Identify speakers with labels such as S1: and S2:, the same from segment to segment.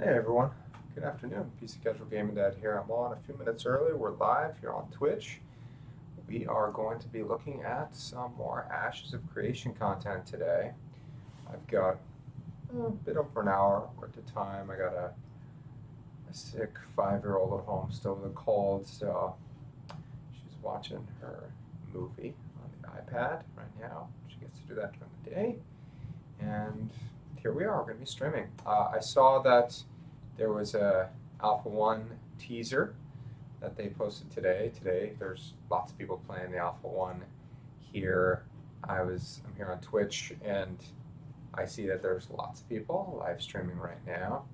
S1: Hey everyone, good afternoon. PC Casual Gaming Dad here. I'm on a few minutes early. We're live here on Twitch. We are going to be looking at some more Ashes of Creation content today. I've got a bit over an hour worth of time. I got a sick 5-year-old at home still with a cold, so she's watching her movie on the iPad right now. She gets to do that during the day. And here we are, we're going to be streaming. I saw that there was a Alpha 1 teaser that they posted today. Today, there's lots of people playing the Alpha 1 here. I'm here on Twitch, and I see that there's lots of people live streaming right now.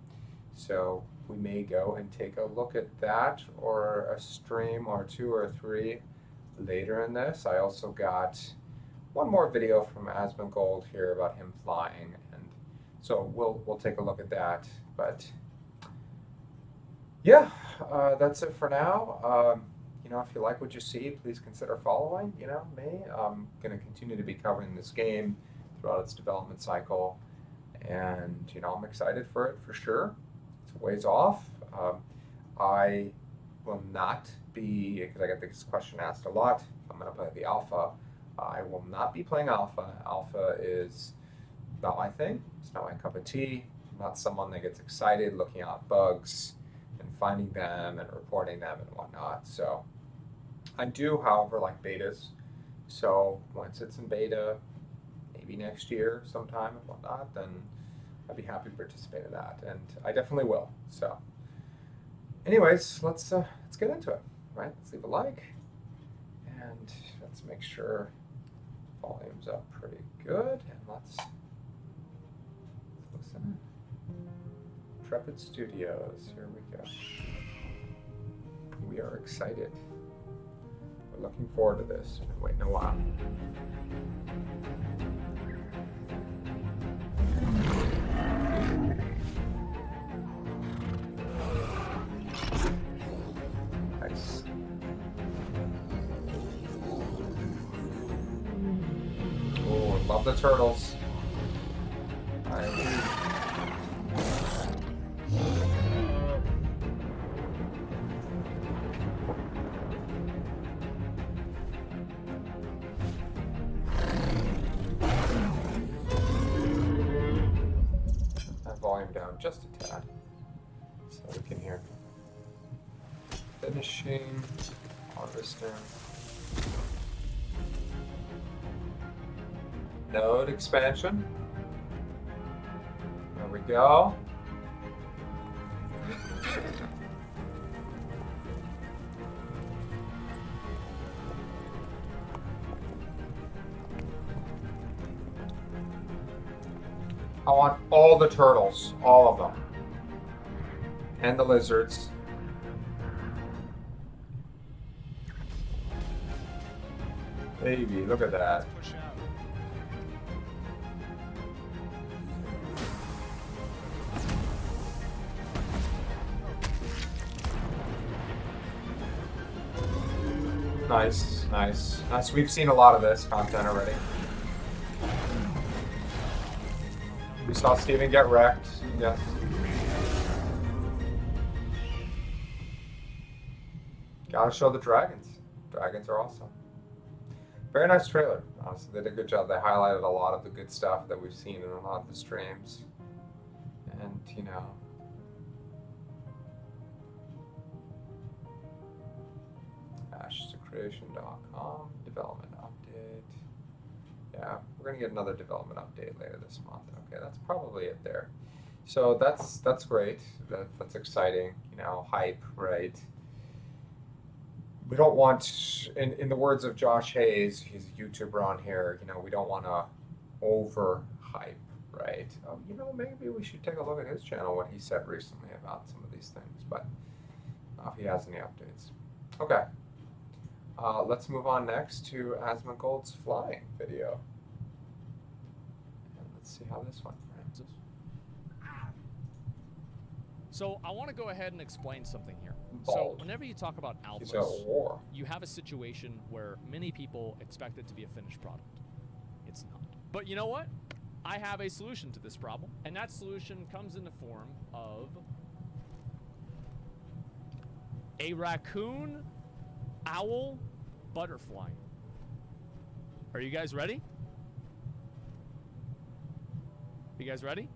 S1: So we may go and take a look at that, or a stream or 2 or 3 later in this. I also got one more video from Asmongold here about him flying, and so we'll take a look at that. But yeah, that's it for now. If you like what you see, please consider following. Me. I'm going to continue to be covering this game throughout its development cycle, and I'm excited for it for sure. It's a ways off. I will not be, because I get this question asked a lot, if I'm going to play the alpha. I will not be playing alpha. Alpha is not my thing. It's not my cup of tea. I'm not someone that gets excited looking out bugs and finding them and reporting them and whatnot. So I do, however, like betas. So once it's in beta, maybe next year sometime and whatnot, then I'd be happy to participate in that, and I definitely will. So anyways, let's get into it, right? Let's leave a like, and let's make sure volume's up pretty good, and let's listen. Intrepid Studios, here we go. We are excited. We're looking forward to this. We've been waiting a while. Nice. Oh, love the turtles. I agree. Volume down just a tad so we can hear. Finishing, harvesting. Node expansion. There we go. I want all the turtles, all of them. And the lizards. Baby, look at that. Nice, nice. Nice. We've seen a lot of this content already. We saw Steven get wrecked. Yes. Gotta show the dragons. Dragons are awesome. Very nice trailer. Honestly, they did a good job. They highlighted a lot of the good stuff that we've seen in a lot of the streams. And, AshesOfCreation.com, development update. Yeah, we're gonna get another development update later this month. Okay, that's probably it there. So that's great. That's exciting. Hype, right? We don't want, in the words of Josh Hayes, he's a YouTuber on here. We don't want to over hype, right? Maybe we should take a look at his channel, what he said recently about some of these things. But if he has any updates, okay. Let's move on next to Asmongold's flying video. And let's see how this one runs.
S2: So I want to go ahead and explain something here.
S1: Bald.
S2: So whenever you talk about
S1: He's at
S2: alphas,
S1: war.
S2: you have a situation where many people expect it to be a finished product. It's not. But you know what? I have a solution to this problem, and that solution comes in the form of A raccoon, owl, butterfly. Are you guys ready? You guys ready?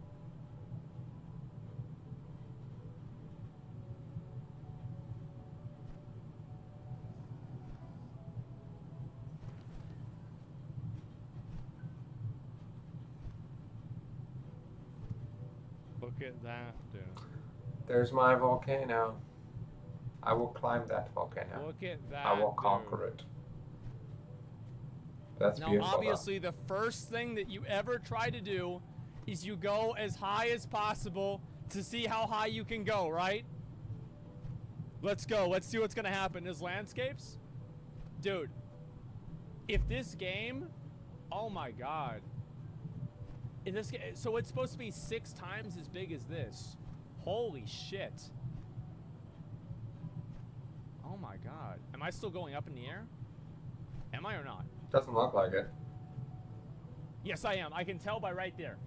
S2: Look at that, dude.
S1: There's my volcano. I will climb that volcano.
S2: Look at that.
S1: I will conquer it. That's
S2: now,
S1: beautiful.
S2: Obviously, the first thing that you ever try to do is you go as high as possible to see how high you can go, right? Let's go. Let's see what's going to happen. There's landscapes? Dude, if this game... Oh, my God. In this, so it's supposed to be 6 times as big as this. Holy shit. Oh, my God. Am I still going up in the air? Am I or not?
S1: Doesn't look like it.
S2: Yes, I am. I can tell by right there.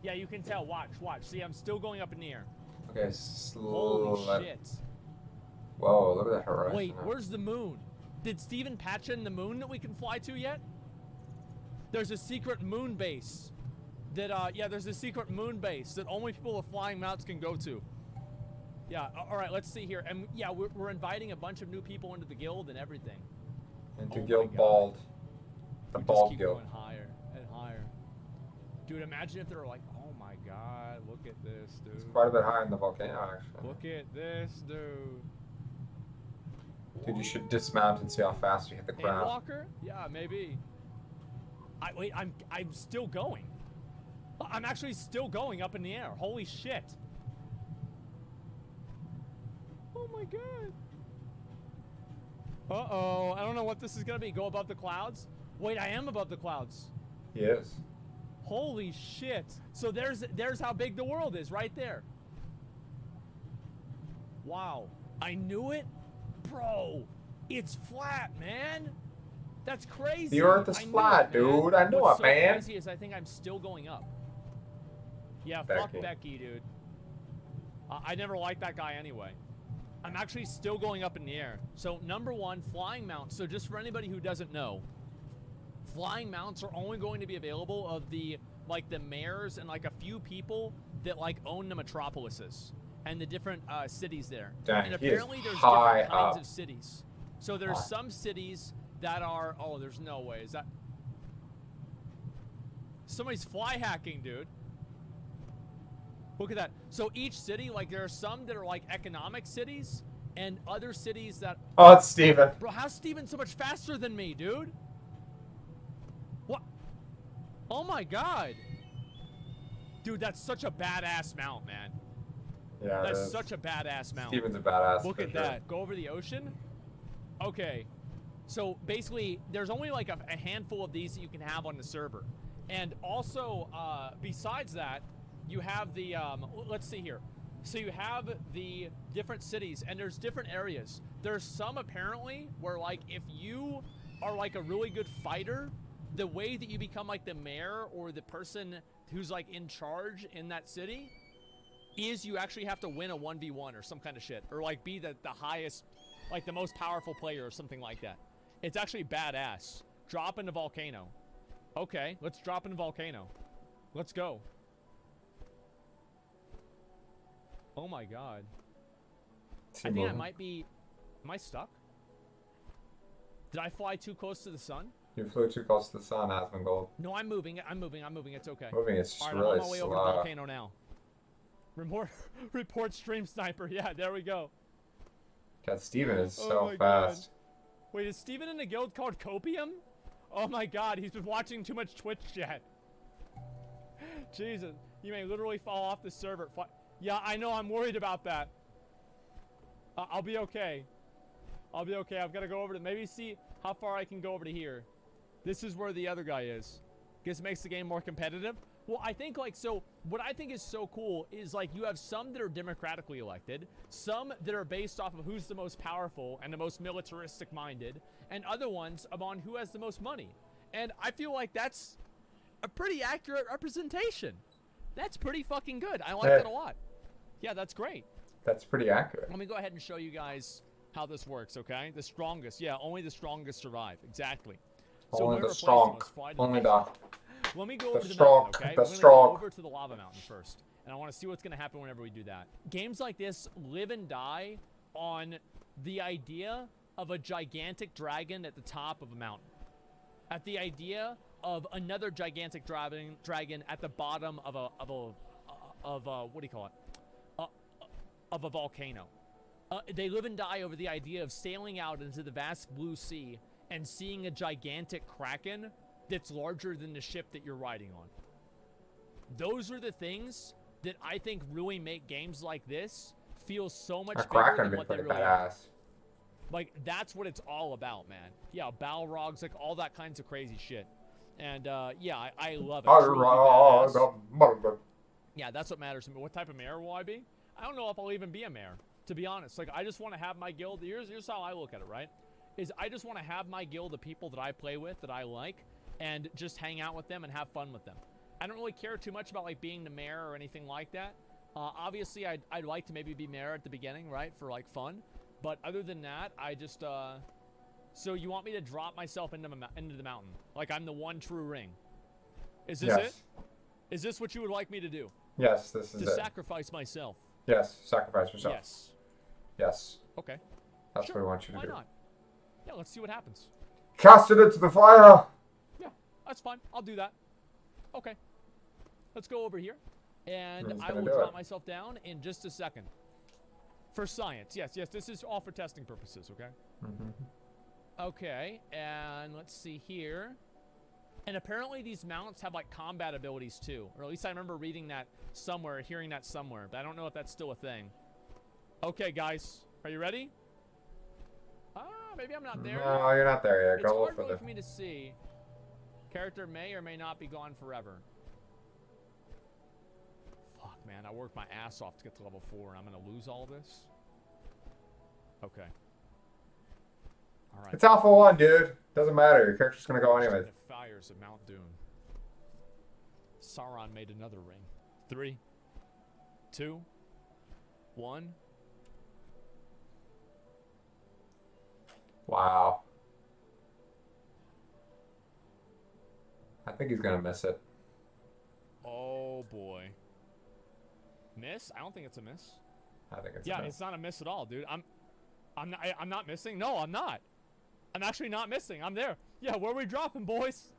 S2: Yeah, you can tell. Watch, watch. See, I'm still going up in the air.
S1: Okay,
S2: Holy shit.
S1: Whoa, look at that horizon.
S2: Wait, where's the moon? Did Steven patch in the moon that we can fly to yet? There's a secret moon base. Yeah, there's a secret moon base that only people with flying mounts can go to. Yeah, all right, let's see here. And yeah, we're inviting a bunch of new people into the guild and everything.
S1: Into Guild Bald. The Bald
S2: keep
S1: Guild.
S2: Going higher and higher. Dude, imagine if they were like, oh my God, look at this, dude.
S1: It's quite a bit higher in the volcano, actually.
S2: Look at this, dude.
S1: Dude, you should dismount and see how fast you hit the ground.
S2: Walker? Yeah, maybe. Wait, I'm still going. I'm actually still going up in the air. Holy shit. Oh my God. Uh-oh. I don't know what this is going to be. Go above the clouds? Wait, I am above the clouds.
S1: He is.
S2: Holy shit. So there's how big the world is right there. Wow. I knew it? Bro, it's flat, man. That's crazy.
S1: The Earth is flat, dude. I know it, man.
S2: What's so crazy is I think I'm still going up. Yeah,
S1: Becky.
S2: fuck Becky, dude. I never liked that guy anyway. I'm actually still going up in the air. So, number 1, flying mounts. So, just for anybody who doesn't know, flying mounts are only going to be available of the mayors and like a few people that like own the metropolises and the different cities there.
S1: Dang,
S2: and apparently there's
S1: high
S2: different kinds
S1: up.
S2: of cities. So there's some cities that are, oh, there's no way. Is that somebody's fly hacking, dude? Look at that. So each city, like there are some that are like economic cities and other cities that...
S1: Oh, it's Steven.
S2: Bro, how's Steven so much faster than me, dude? What? Oh my God. Dude, that's such a badass mount, man.
S1: Yeah,
S2: that's such a badass mount.
S1: Steven's a badass.
S2: Look at
S1: sure.
S2: that. Go over the ocean. Okay. So basically, there's only like a handful of these that you can have on the server. And also, besides that, you have the, let's see here. So you have the different cities, and there's different areas. There's some apparently where like if you are like a really good fighter, the way that you become like the mayor or the person who's like in charge in that city is you actually have to win a 1v1 or some kind of shit, or like be the highest, like the most powerful player or something like that. It's actually badass. Drop in the volcano. Okay, let's drop in the volcano. Let's go. Oh my God. I think I might be... Am I stuck? Did I fly too close to the sun?
S1: You flew too close to the sun, Asmongold.
S2: No, I'm moving. I'm moving. It's okay.
S1: Moving, it's just
S2: All right,
S1: really
S2: I'm on my way over to the volcano now. Report stream sniper. Yeah, there we go.
S1: God, Steven is
S2: Oh
S1: so
S2: my
S1: fast.
S2: God. Wait, is Steven in a guild called Copium? Oh my God, he's been watching too much Twitch chat. Jesus, you may literally fall off the server. Yeah, I know, I'm worried about that. I'll be okay. I've got to go over to maybe see how far I can go over to here. This is where the other guy is. Guess it makes the game more competitive. Well, I think like, so what I think is so cool is like you have some that are democratically elected, some that are based off of who's the most powerful and the most militaristic minded, and other ones upon who has the most money. And I feel like that's a pretty accurate representation. That's pretty fucking good. I like that a lot. Yeah, that's great.
S1: That's pretty accurate.
S2: Let me go ahead and show you guys how this works, okay? The strongest. Yeah, only the strongest survive. Exactly. So
S1: Only
S2: whoever
S1: the
S2: plays
S1: strong.
S2: most Friday
S1: Only
S2: night-
S1: the
S2: Let me go
S1: the
S2: over to the
S1: strong.
S2: mountain, okay?
S1: The
S2: We're gonna
S1: strong.
S2: go over to the lava mountain first. And I want to see what's going to happen whenever we do that. Games like this live and die on the idea of a gigantic dragon at the top of a mountain. At the idea of another gigantic dragon at the bottom of a what do you call it? Of a volcano. They live and die over the idea of sailing out into the vast blue sea and seeing a gigantic kraken that's larger than the ship that you're riding on. Those are the things that I think really make games like this feel so much
S1: A
S2: bigger
S1: kraken
S2: than
S1: be
S2: what they
S1: pretty
S2: really are.
S1: badass.
S2: Like, that's what it's all about, man. Yeah, Balrogs, like, all that kinds of crazy shit. And, yeah, I love it. Truly badass. Yeah, that's what matters to me. What type of mayor will I be? I don't know if I'll even be a mayor, to be honest. Like, I just want to have my guild. Here's how I look at it, right? Is I just want to have my guild of people that I play with, that I like, and just hang out with them and have fun with them. I don't really care too much about, like, being the mayor or anything like that. Obviously, I'd like to maybe be mayor at the beginning, right, for, like, fun. But other than that, I just, So you want me to drop myself into the mountain? Like I'm the one true ring? Is this it? Is this what you would like me to do?
S1: Yes, this is it.
S2: To sacrifice myself?
S1: Yes, sacrifice yourself.
S2: Yes.
S1: Yes.
S2: Okay.
S1: That's
S2: sure.
S1: what we want you to do.
S2: Why not? Yeah, let's see what happens.
S1: Cast it into the fire!
S2: Yeah, that's fine. I'll do that. Okay. Let's go over here. And I will drop myself down in just a second. For science. Yes, this is all for testing purposes, okay? Okay, and let's see here. And apparently these mounts have, like, combat abilities, too. Or at least I remember reading that somewhere, hearing that somewhere. But I don't know if that's still a thing. Okay, guys. Are you ready? Maybe I'm not there
S1: No, you're not there yet.
S2: It's
S1: Go
S2: hard
S1: for
S2: really for me to see. Character may or may not be gone forever. Fuck, man. I worked my ass off to get to level 4, and I'm going to lose all this? Okay. Alright.
S1: It's Alpha 1, dude. Doesn't matter. Your character's gonna go anyway.
S2: The fires of Mount Doom. Sauron made another ring. 3, 2, 1.
S1: Wow. I think he's gonna miss it.
S2: Oh boy. Miss? I don't think it's a miss.
S1: I think it's
S2: yeah,
S1: a miss.
S2: it's not a miss at all, dude. I'm not missing. No, I'm not. I'm actually not missing. I'm there. Yeah, where are we dropping, boys?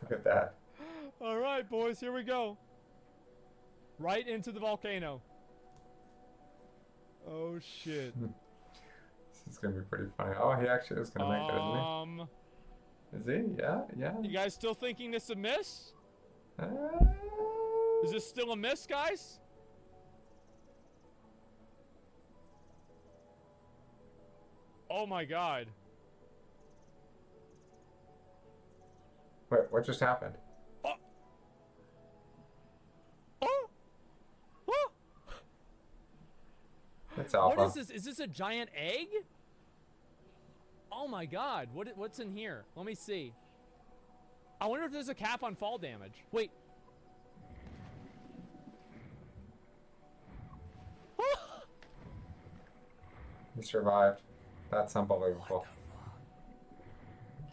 S1: Look at that.
S2: All right, boys, here we go. Right into the volcano. Oh shit.
S1: This is gonna be pretty funny. Oh, he actually is gonna make it, isn't he? Is he? Yeah, yeah.
S2: You guys still thinking this a miss? Is this still a miss, guys? Oh my god.
S1: Wait, what just happened?
S2: Oh. Oh. Oh.
S1: It's Alpha.
S2: What is this? Is this a giant egg? Oh my god. What's in here? Let me see. I wonder if there's a cap on fall damage. Wait.
S1: He survived. That's unbelievable.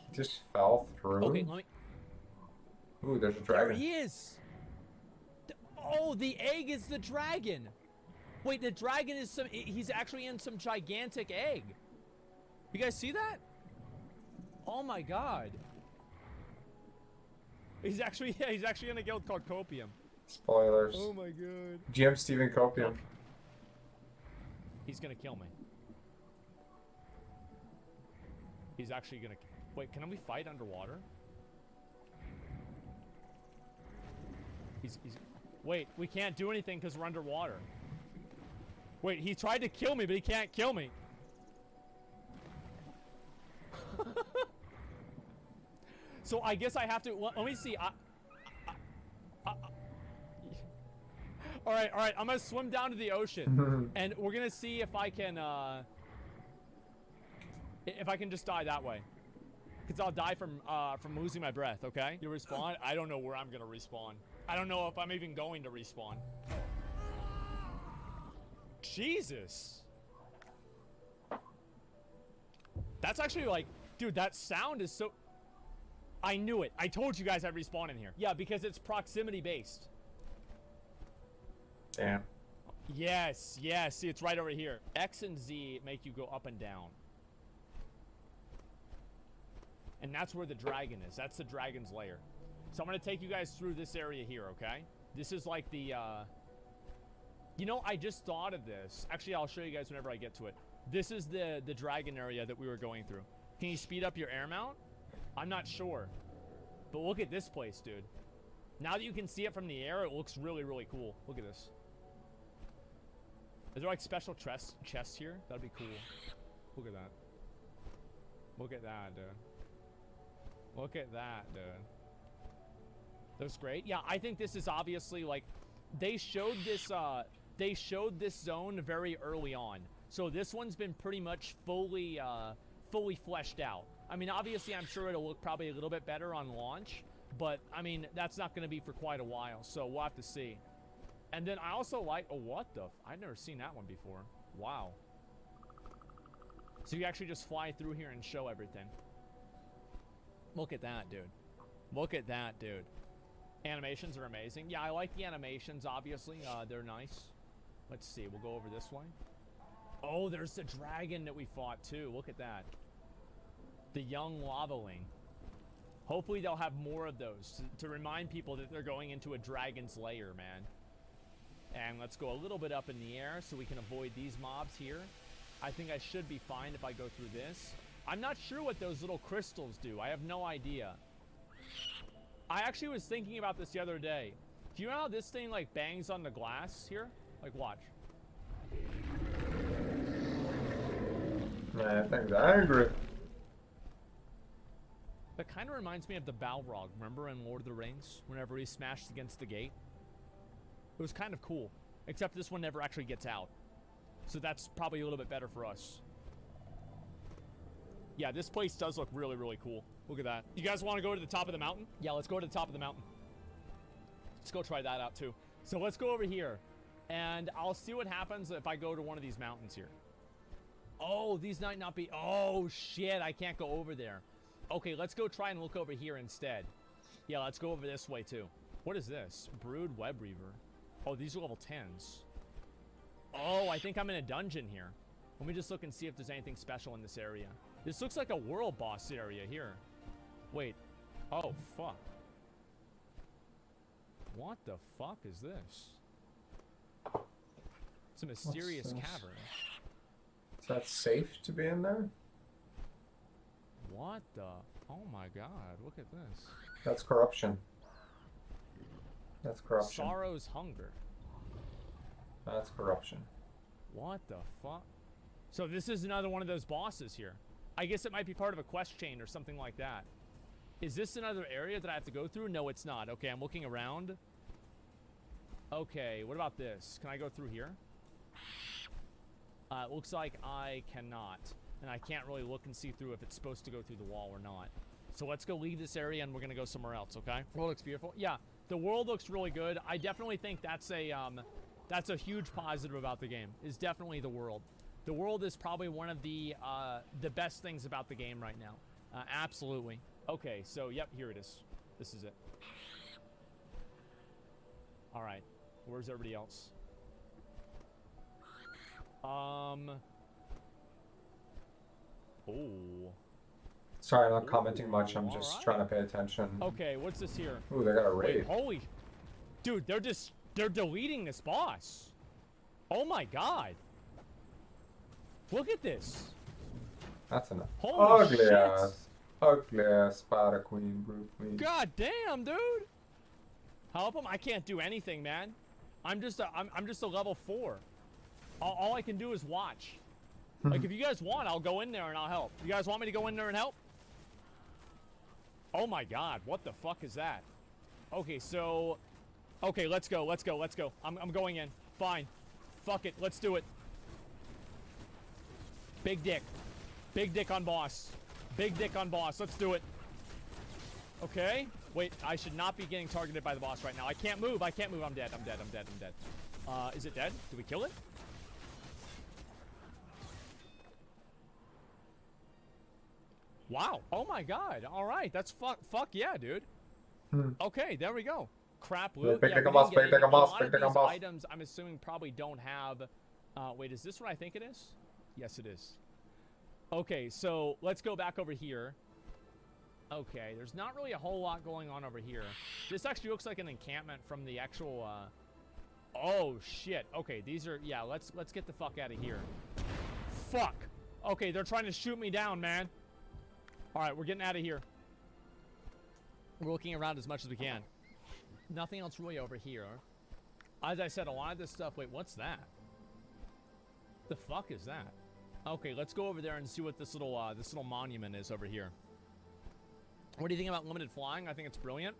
S1: He just fell through.
S2: Okay, let me...
S1: Ooh, there's a
S2: There
S1: dragon.
S2: he is! Oh, the egg is the dragon! Wait, the dragon is some... He's actually in some gigantic egg. You guys see that? Oh my god. He's actually... Yeah, he's actually in a guild called Copium.
S1: Spoilers.
S2: Oh my god.
S1: GM Steven Copium.
S2: He's gonna kill me. He's actually gonna... Wait, can we fight underwater? He's... Wait, we can't do anything because we're underwater. Wait, he tried to kill me, but he can't kill me. So I guess I have to... Let me see. Alright, I'm gonna swim down to the ocean. And we're gonna see if I can, if I can just die that way. Because I'll die from losing my breath, okay? You respawn? I don't know where I'm gonna respawn. I don't know if I'm even going to respawn. Jesus. That's actually like, dude, that sound is so... I knew it. I told you guys I'd respawn in here. Yeah, because it's proximity based.
S1: Damn.
S2: Yes, yes. See, it's right over here. X and Z make you go up and down. And that's where the dragon is. That's the dragon's lair. So I'm going to take you guys through this area here, okay? This is like the, You know, I just thought of this. Actually, I'll show you guys whenever I get to it. This is the dragon area that we were going through. Can you speed up your air mount? I'm not sure. But look at this place, dude. Now that you can see it from the air, it looks really, really cool. Look at this. Is there like special chests here? That'd be cool. Look at that. Look at that, dude. Look at that, dude. That's great. Yeah, I think this is obviously like they showed this zone very early on. So this one's been pretty much fully fleshed out. I mean, obviously, I'm sure it'll look probably a little bit better on launch, but I mean, that's not going to be for quite a while, so we'll have to see. And then I also like, oh, what the? I've never seen that one before. Wow. So you actually just fly through here and show everything. Look at that, dude. Look at that, dude. Animations are amazing. Yeah, I like the animations, obviously. They're nice. Let's see. We'll go over this way. Oh, there's the dragon that we fought, too. Look at that. The young lavaling. Hopefully they'll have more of those to remind people that they're going into a dragon's lair, man. And let's go a little bit up in the air so we can avoid these mobs here. I think I should be fine if I go through this. I'm not sure what those little crystals do. I have no idea. I actually was thinking about this the other day. Do you know how this thing like bangs on the glass here? Like, watch.
S1: Man, thing's angry.
S2: That kind of reminds me of the Balrog. Remember in Lord of the Rings? Whenever he smashed against the gate? It was kind of cool. Except this one never actually gets out. So that's probably a little bit better for us. Yeah, this place does look really, really cool. Look at that. You guys want to go to the top of the mountain? Yeah, let's go to the top of the mountain. Let's go try that out too. So let's go over here. And I'll see what happens if I go to one of these mountains here. Oh, these might not be... Oh, shit. I can't go over there. Okay, let's go try and look over here instead. Yeah, let's go over this way too. What is this? Brood Web Reaver. Oh, these are level 10s. Oh, I think I'm in a dungeon here. Let me just look and see if there's anything special in this area. This looks like a world boss area here. Wait. Oh, fuck. What the fuck is this? It's a mysterious cavern.
S1: Is that safe to be in there?
S2: What the? Oh my god, look at this.
S1: That's corruption. That's corruption.
S2: Sorrow's Hunger.
S1: That's corruption.
S2: What the fuck? So this is another one of those bosses here. I guess it might be part of a quest chain or something like that. Is this another area that I have to go through? No, it's not. Okay, I'm looking around. Okay, what about this? Can I go through here? It looks like I cannot. And I can't really look and see through if it's supposed to go through the wall or not. So let's go leave this area and we're going to go somewhere else, okay? World looks beautiful. Yeah, the world looks really good. I definitely think that's a huge positive about the game, is definitely the world. The world is probably one of the best things about the game right now. Absolutely. Okay, so, yep, here it is. This is it. All right. Where's everybody else? Oh.
S1: Sorry, I'm not commenting much. I'm just trying to pay attention.
S2: Okay, what's this here?
S1: Ooh, they got a raid.
S2: Wait, holy... Dude, they're deleting this boss. Oh my god. Look at this.
S1: That's enough.
S2: Holy
S1: ugly
S2: shit.
S1: Ugly ass spider queen, brute queen.
S2: God damn, dude. Help him? I can't do anything, man. I'm just a level 4. All I can do is watch. Like, if you guys want, I'll go in there and I'll help. You guys want me to go in there and help? Oh my god, what the fuck is that? Okay, so... Okay, let's go, let's go, let's go. I'm going in. Fine. Fuck it, let's do it. Big dick. Big dick on boss. Big dick on boss, let's do it. Okay. Wait, I should not be getting targeted by the boss right now. I can't move, I'm dead, I'm dead. Is it dead? Did we kill it? Wow. Oh my god. All right. That's fuck yeah, dude.
S1: Hmm.
S2: Okay, there we go. Crap loot.
S1: Big
S2: Yeah,
S1: dick
S2: we
S1: on boss,
S2: didn't get
S1: big dick
S2: anything.
S1: on
S2: A
S1: boss,
S2: lot
S1: big
S2: of
S1: dick on
S2: these
S1: boss.
S2: items, I'm assuming, probably don't have. Wait, is this what I think it is? Yes, it is. Okay, so let's go back over here. Okay, there's not really a whole lot going on over here. This actually looks like an encampment from the actual. Oh shit. Okay, these are. Yeah, let's get the fuck out of here. Fuck. Okay, they're trying to shoot me down, man. All right, we're getting out of here. We're looking around as much as we can. Nothing else really over here. As I said, a lot of this stuff. Wait, what's that? The fuck is that? Okay, let's go over there and see what this little monument is over here. What do you think about limited flying? I think it's brilliant.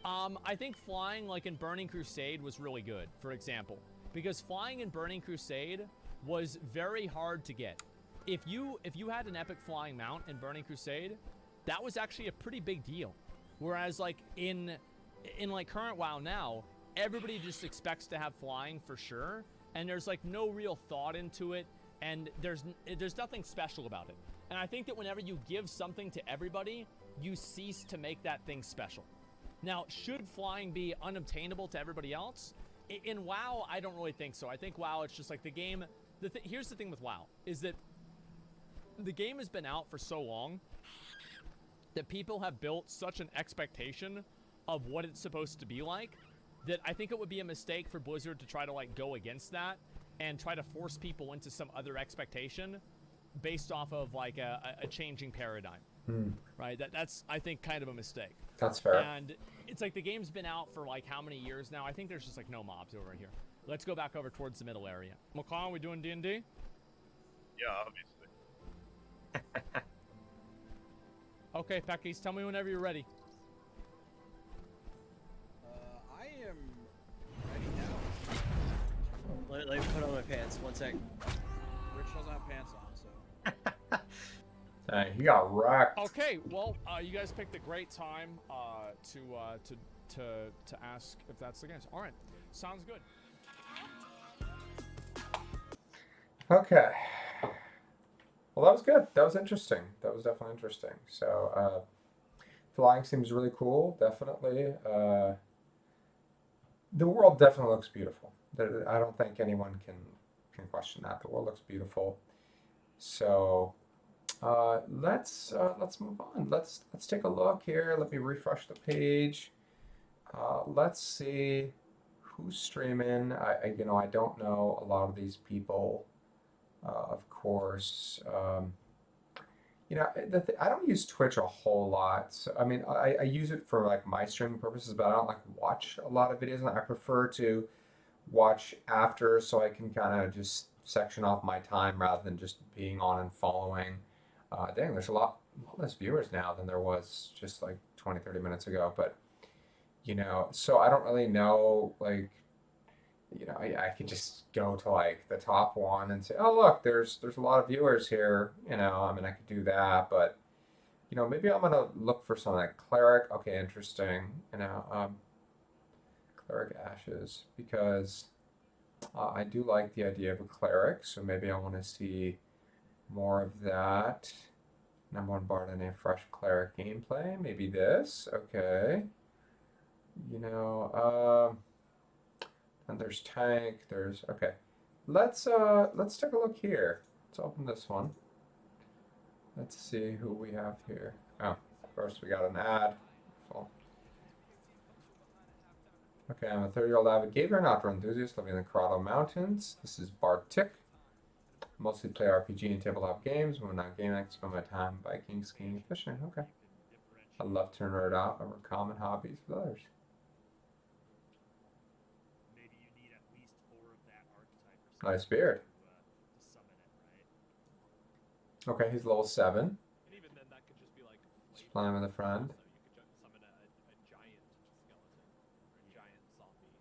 S2: I think flying like in Burning Crusade was really good, for example, because flying in Burning Crusade was very hard to get. If you had an epic flying mount in Burning Crusade, that was actually a pretty big deal. Whereas like in like current WoW now, everybody just expects to have flying for sure, and there's like no real thought into it, and there's nothing special about it. And I think that whenever you give something to everybody, you cease to make that thing special. Now, should flying be unobtainable to everybody else? In WoW, I don't really think so. I think WoW, it's just like the game. Here's the thing with WoW, is that the game has been out for so long that people have built such an expectation of what it's supposed to be like that I think it would be a mistake for Blizzard to try to like go against that and try to force people into some other expectation based off of like a changing paradigm. Right? That's, I think, kind of a mistake.
S1: That's fair.
S2: And it's like the game's been out for like how many years now? I think there's just like no mobs over here. Let's go back over towards the middle area. McCall, we doing D&D?
S3: Yeah, obviously.
S2: Okay, Peckies, tell me whenever you're ready.
S4: I am ready now. Let me put on my pants. 1 sec. Rich doesn't have pants on, so.
S1: Dang, he got wrecked.
S2: Okay, well, you guys picked a great time to ask if that's the case. All right, sounds good.
S1: Okay. Well, that was good. That was interesting. That was definitely interesting. So, flying seems really cool. Definitely. The world definitely looks beautiful. I don't think anyone can question that. The world looks beautiful. So, let's move on. Let's take a look here. Let me refresh the page. Let's see who's streaming. I don't know a lot of these people. Of course, I don't use Twitch a whole lot. So, I mean, I use it for like my streaming purposes, but I don't like watch a lot of videos. And I prefer to watch after, so I can kind of just section off my time rather than just being on and following. Dang, there's a lot less viewers now than there was just like 20, 30 minutes ago. But so I don't really know like. I could just go to like the top one and say, oh look, there's a lot of viewers here. I mean, I could do that, but maybe I'm gonna look for something like cleric. Okay, interesting. Cleric ashes, because I do like the idea of a cleric. So maybe I want to see more of that. Number one bard in a fresh cleric gameplay. Maybe this. Okay. And there's tank, okay. Let's take a look here. Let's open this one. Let's see who we have here. Oh, of course we got an ad. Full. Okay, I'm a 30-year-old avid gamer and outdoor enthusiast living in the Colorado Mountains. This is Bartik. Mostly play RPG and tabletop games. When not gaming, I spend my time biking, skiing, fishing. Okay. I love to nerd out over common hobbies with others. Nice beard. Okay, he's level 7.
S2: And even then, that could just be like.
S1: He's playing with a friend.
S2: So you could summon a giant skeleton or a giant zombie.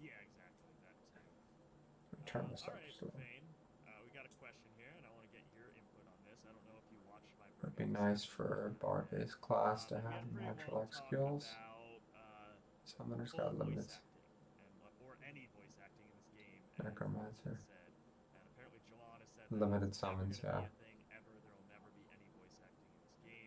S3: Yeah, exactly. That too.
S1: Turn this up.
S3: All right, Fane. We got a question here, and I want to get your input on this. I don't know if you watched my.
S1: It'd be nice for bard-based class to have natural X skills. Summoner's got limits.
S3: Or any voice acting in this game.
S1: Necromancer.
S3: And apparently Jelana said
S1: Limited summons, yeah.
S3: There will never be any voice acting in this game.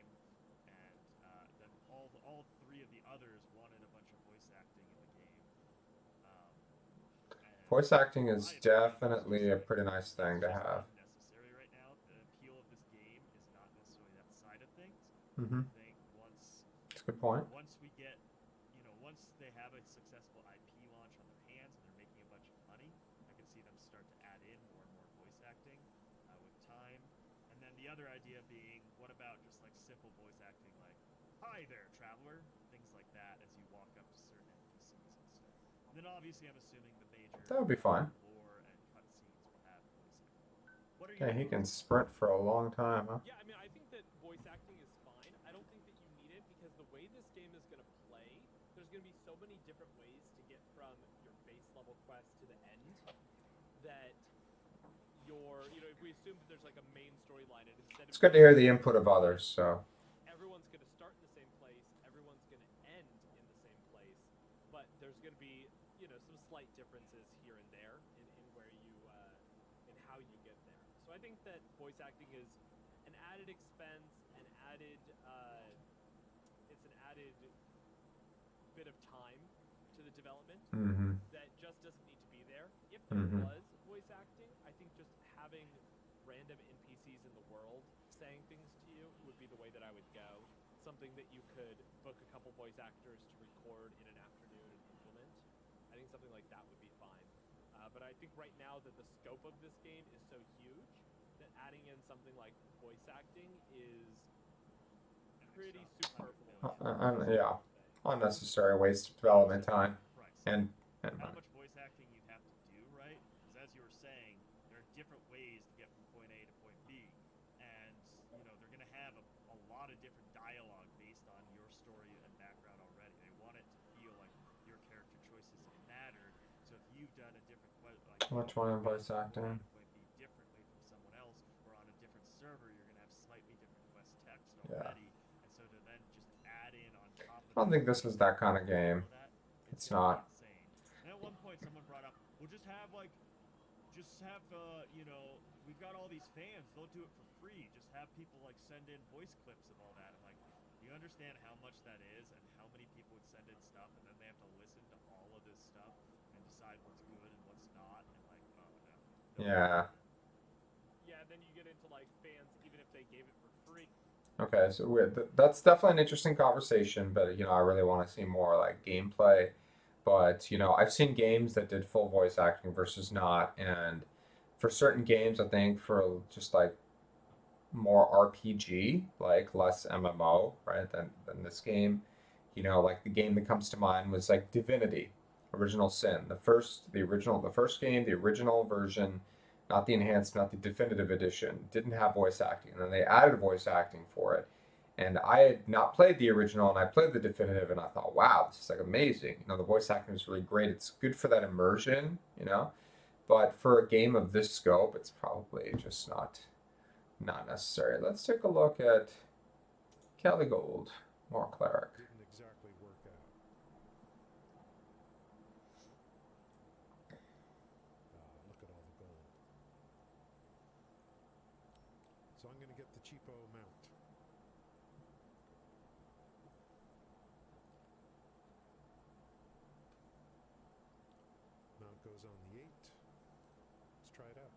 S1: Voice acting is definitely a pretty nice thing to have.
S3: Necessary right now. The appeal of this game is not necessarily that side of things.
S1: Mm-hmm.
S3: I think
S1: That's a good point.
S3: once we get, once they have a successful IP launch on their hands and they're making a bunch of money, I can see them start to add in more and more voice acting with time. And then the other idea being, what about just like simple voice acting, like "Hi there, traveler," things like that, as you walk up to certain NPCs and stuff. And then obviously, I'm assuming the major
S1: That would be fine.
S3: lore and cutscenes will have voice acting. What are
S1: Yeah,
S3: your
S1: he can
S3: thoughts?
S1: sprint for a long time, huh?
S2: Yeah, I mean, I think that voice acting is fine. I don't think that you need it because the way this game is going to play, there's going to be so many different ways to get from your base level quest to the end that if we assume that there's like a main storyline, and instead of
S1: It's good to hear the input of others, so.
S2: everyone's going to start in the same place, everyone's going to end in the same place, but there's going to be, some slight differences here and there in where you, in how you get there. So I think that voice acting is an added expense, it's an added bit of time to the development
S1: Mm-hmm.
S2: that just doesn't need to be there. If there was voice acting, I think just having random NPCs in the world saying things to you would be the way that I would go. Something that you could book a couple voice actors to record in an afternoon and implement. I think something like that would be fine. But I think right now that the scope of this game is so huge that adding in something like voice acting is pretty superfluous.
S1: Yeah, unnecessary waste of development time
S3: Price.
S1: and
S3: How
S1: money.
S3: much voice acting you'd have to do, right? Because as you were saying, there are different ways to get from point A to point B, and they're going to have a lot of different dialogue based on your story and background already. They want it to feel like your character choices mattered. So if you've done a different
S1: Which one in voice acting?
S3: point B differently from someone else, or on a different server, you're going to have slightly different quest text
S1: Yeah.
S3: already, and so to then just add in on top of
S1: I don't think this is that kind of game. It's not.
S3: insane. And at one point, someone brought up, "We'll just have we've got all these fans. They'll do it for free. Just have people send in voice clips of all that." I'm like, do you understand how much that is, and how many people would send in stuff, and then they have to listen to all of this stuff and decide what's good and what's not, and oh no.
S1: Yeah.
S2: Yeah, then you get into fans, even if they gave it for free.
S1: Okay, so that's definitely an interesting conversation, but I really want to see more gameplay. But I've seen games that did full voice acting versus not, and for certain games, I think for just more RPG, less MMO, right? Than this game, the game that comes to mind was Divinity, Original Sin, the first game, the original version, not the enhanced, not the definitive edition, didn't have voice acting, and then they added voice acting for it. And I had not played the original, and I played the definitive, and I thought, wow, this is amazing. The voice acting is really great. It's good for that immersion, But for a game of this scope, it's probably just not necessary. Let's take a look at KaliGold, more cleric.
S5: Didn't exactly work out. Look at all the gold. So I'm going to get the cheapo mount. Mount goes on the 8. Let's try it out.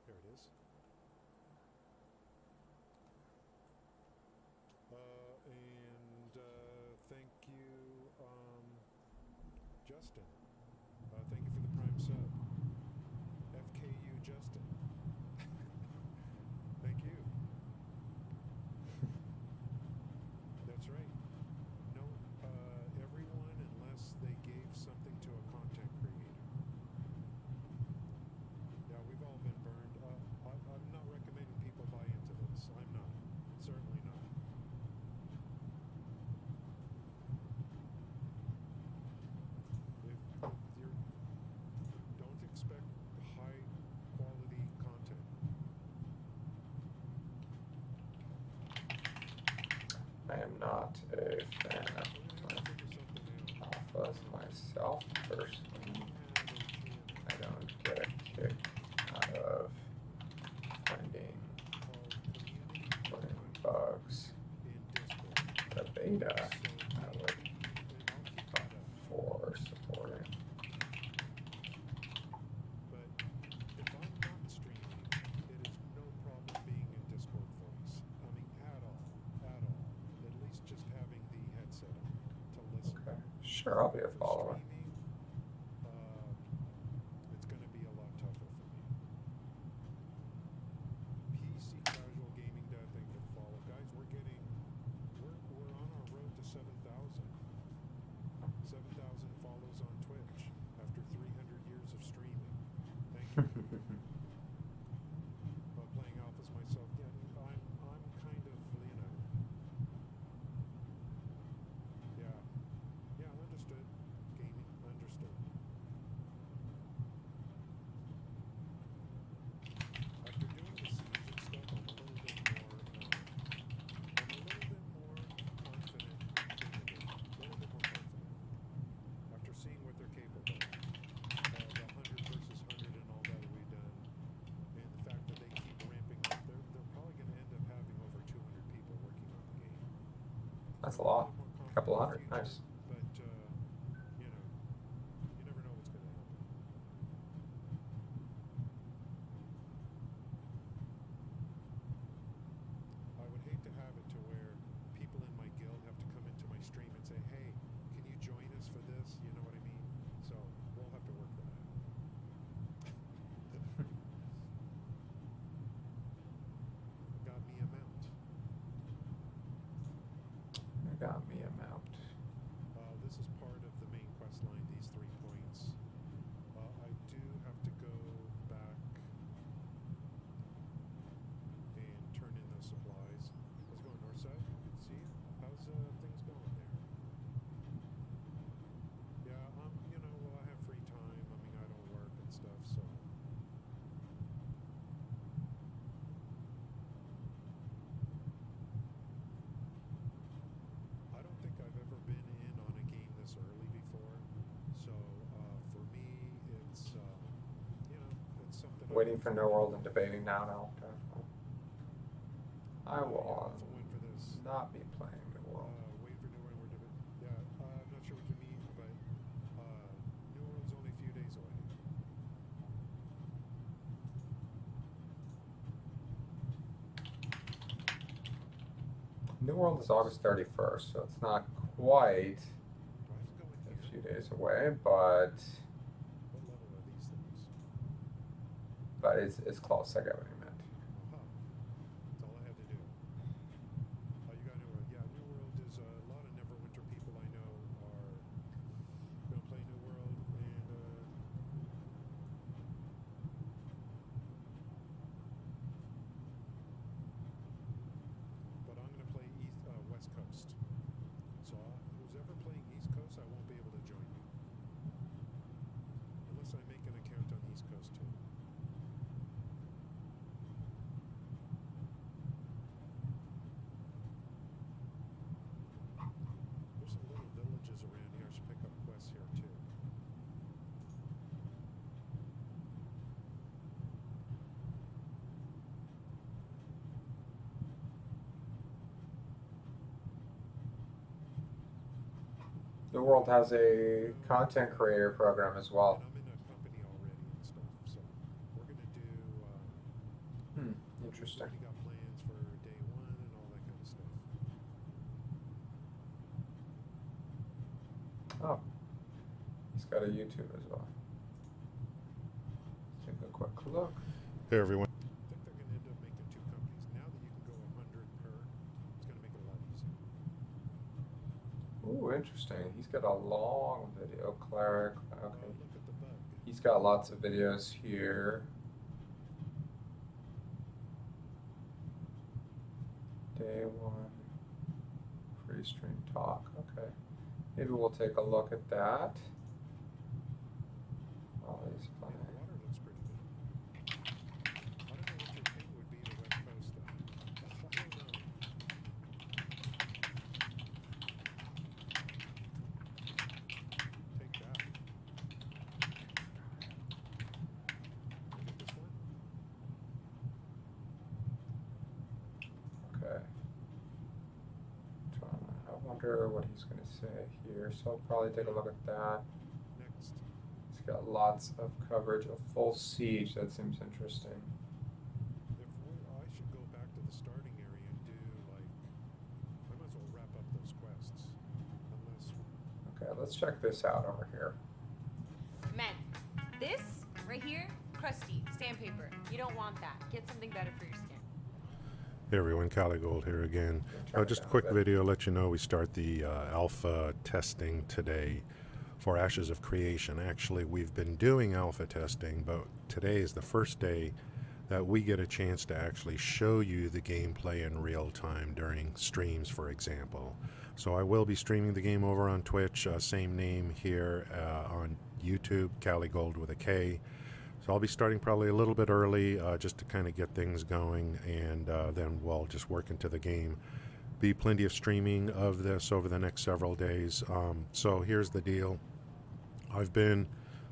S5: There it is. Thank you, Justin. Thank you for the prime sub. FKU Justin. Thank you. That's right. No, everyone unless they gave something to a content creator. Yeah, we've all been burned. I'm not recommending people buy into this. I'm not. Certainly not. Don't expect high quality content.
S1: I am not a fan
S5: We're gonna have to figure something out.
S1: of Alphas myself personally. I don't get a kick out of finding putting bugs. The beta I would for supporting. Sure, I'll be a
S5: For
S1: follower.
S5: streaming, it's going to be a lot tougher for me. PC casual gaming dad, thank you for the follow. Guys, we're on our road to 7,000. 7,000 follows on Twitch after 300 years of streaming. Thank you. Playing alphas myself, yeah, I'm kind of, yeah, understood. Gaming, understood. After doing the siege and stuff, I'm a little bit more confident in the game. A little bit more confident. After seeing what they're capable of, the 100 versus 100 and all that we've done, and the fact that they keep ramping up, they're probably going to end up having over 200 people working on the game.
S1: That's a
S5: I'm
S1: lot.
S5: little more
S1: A couple
S5: confident in the
S1: hundred.
S5: future,
S1: Nice.
S5: but you never know what's going to happen. I would hate to have it to where people in my guild have to come into my stream and say, hey, can you join us for this? You know what I mean? So we'll have to work for that. Got me a mount.
S1: You got me a mount.
S5: This is part of the main quest line, these 3 points. I do have to go back and turn in those supplies. How's it going, Northside? Good to see you. How's things going there? Yeah, well, I have free time. I mean, I don't work and stuff, so. I don't think I've ever been in on a game this early before, so for me, it's it's something.
S1: Waiting for New World and debating now. I will
S5: It's a win for this.
S1: not be playing New World.
S5: Waiting for New World. Yeah, I'm not sure what you mean, but New World's only a few days away.
S1: New World is August 31st, so it's not quite
S5: Do I have to go in
S1: a
S5: here?
S1: few days away, but
S5: What level are these things?
S1: it's close. I get what you meant.
S5: Aha. That's all I had to do. You got New World. Yeah, New World is a lot of Neverwinter people I know are going to play New World, and but I'm going to play West Coast. So who's ever playing East Coast, I won't be able to join you. Unless I make an account on East Coast too. There's some little villages around here. I should pick up quests here too.
S1: New World has a content creator program as well.
S5: And I'm in a company already and stuff, so we're gonna do.
S1: Interesting.
S5: Already got plans for day 1 and all that kind of stuff.
S1: Oh, he's got a YouTube as well. Let's take a quick look.
S5: Hey everyone. I think they're gonna end up making 2 companies. Now that you can go 100 per, it's gonna make it a lot easier.
S1: Ooh, interesting. He's got a long video. Cleric. Okay.
S5: Look at the bug.
S1: He's got lots of videos here. Day 1. Free stream talk. Okay. Maybe we'll take a look at that. While he's
S5: Yeah,
S1: playing.
S5: the water looks pretty good. I don't know what your ping would be to West Coast though. I don't know. Take that. Get this one?
S1: Okay. I wonder what he's going to say here. So I'll probably take a look at that.
S5: Next.
S1: He's got lots of coverage. A full siege. That seems interesting.
S5: I should go back to the starting area and do like, I might as well wrap up those quests. Unless
S1: Okay, let's check this out over here.
S6: Men, this right here, crusty, sandpaper. You don't want that. Get something better for your skin.
S5: Hey everyone, KaliGold here again. Just a quick video, let you know we start the alpha testing today for Ashes of Creation. Actually, we've been doing alpha testing, but today is the first day that we get a chance to actually show you the gameplay in real time during streams, for example. So I will be streaming the game over on Twitch, same name here on YouTube, KaliGold with a K. So I'll be starting probably a little bit early just to kind of get things going, and then we'll just work into the game. Be plenty of streaming of this over the next several days. So here's the deal. I've been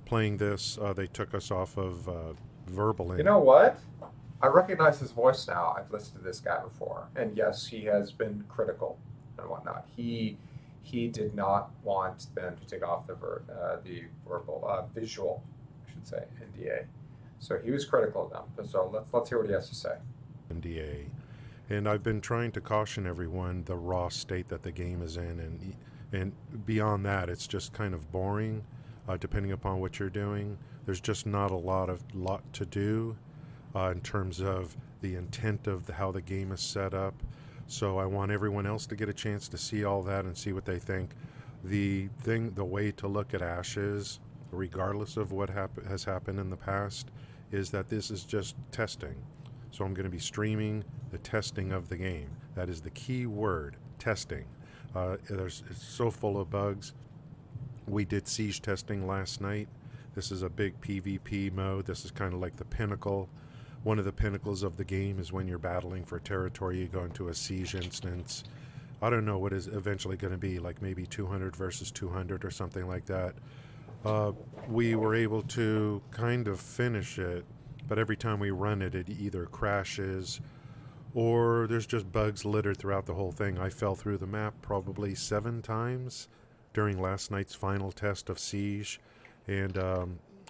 S5: playing this. They took us off of Verbal.
S1: You know what? I recognize his voice now. I've listened to this guy before, and yes, he has been critical and whatnot. He did not want them to take off the visual, I should say, NDA. So he was critical of them. So let's hear what he has to say.
S5: NDA, and I've been trying to caution everyone the raw state that the game is in, and beyond that, it's just kind of boring. Depending upon what you're doing, there's just not a lot to do in terms of the intent of how the game is set up. So I want everyone else to get a chance to see all that and see what they think. The way to look at Ashes, regardless of what has happened in the past, is that this is just testing. So I'm going to be streaming the testing of the game. That is the key word, testing. It's so full of bugs. We did siege testing last night. This is a big PvP mode. This is kind of like the pinnacle. One of the pinnacles of the game is when you're battling for territory, you go into a siege instance. I don't know what is eventually going to be, like maybe 200 versus 200 or something like that. We were able to kind of finish it, but every time we run it, it either crashes or there's just bugs littered throughout the whole thing. I fell through the map probably 7 times during last night's final test of Siege, and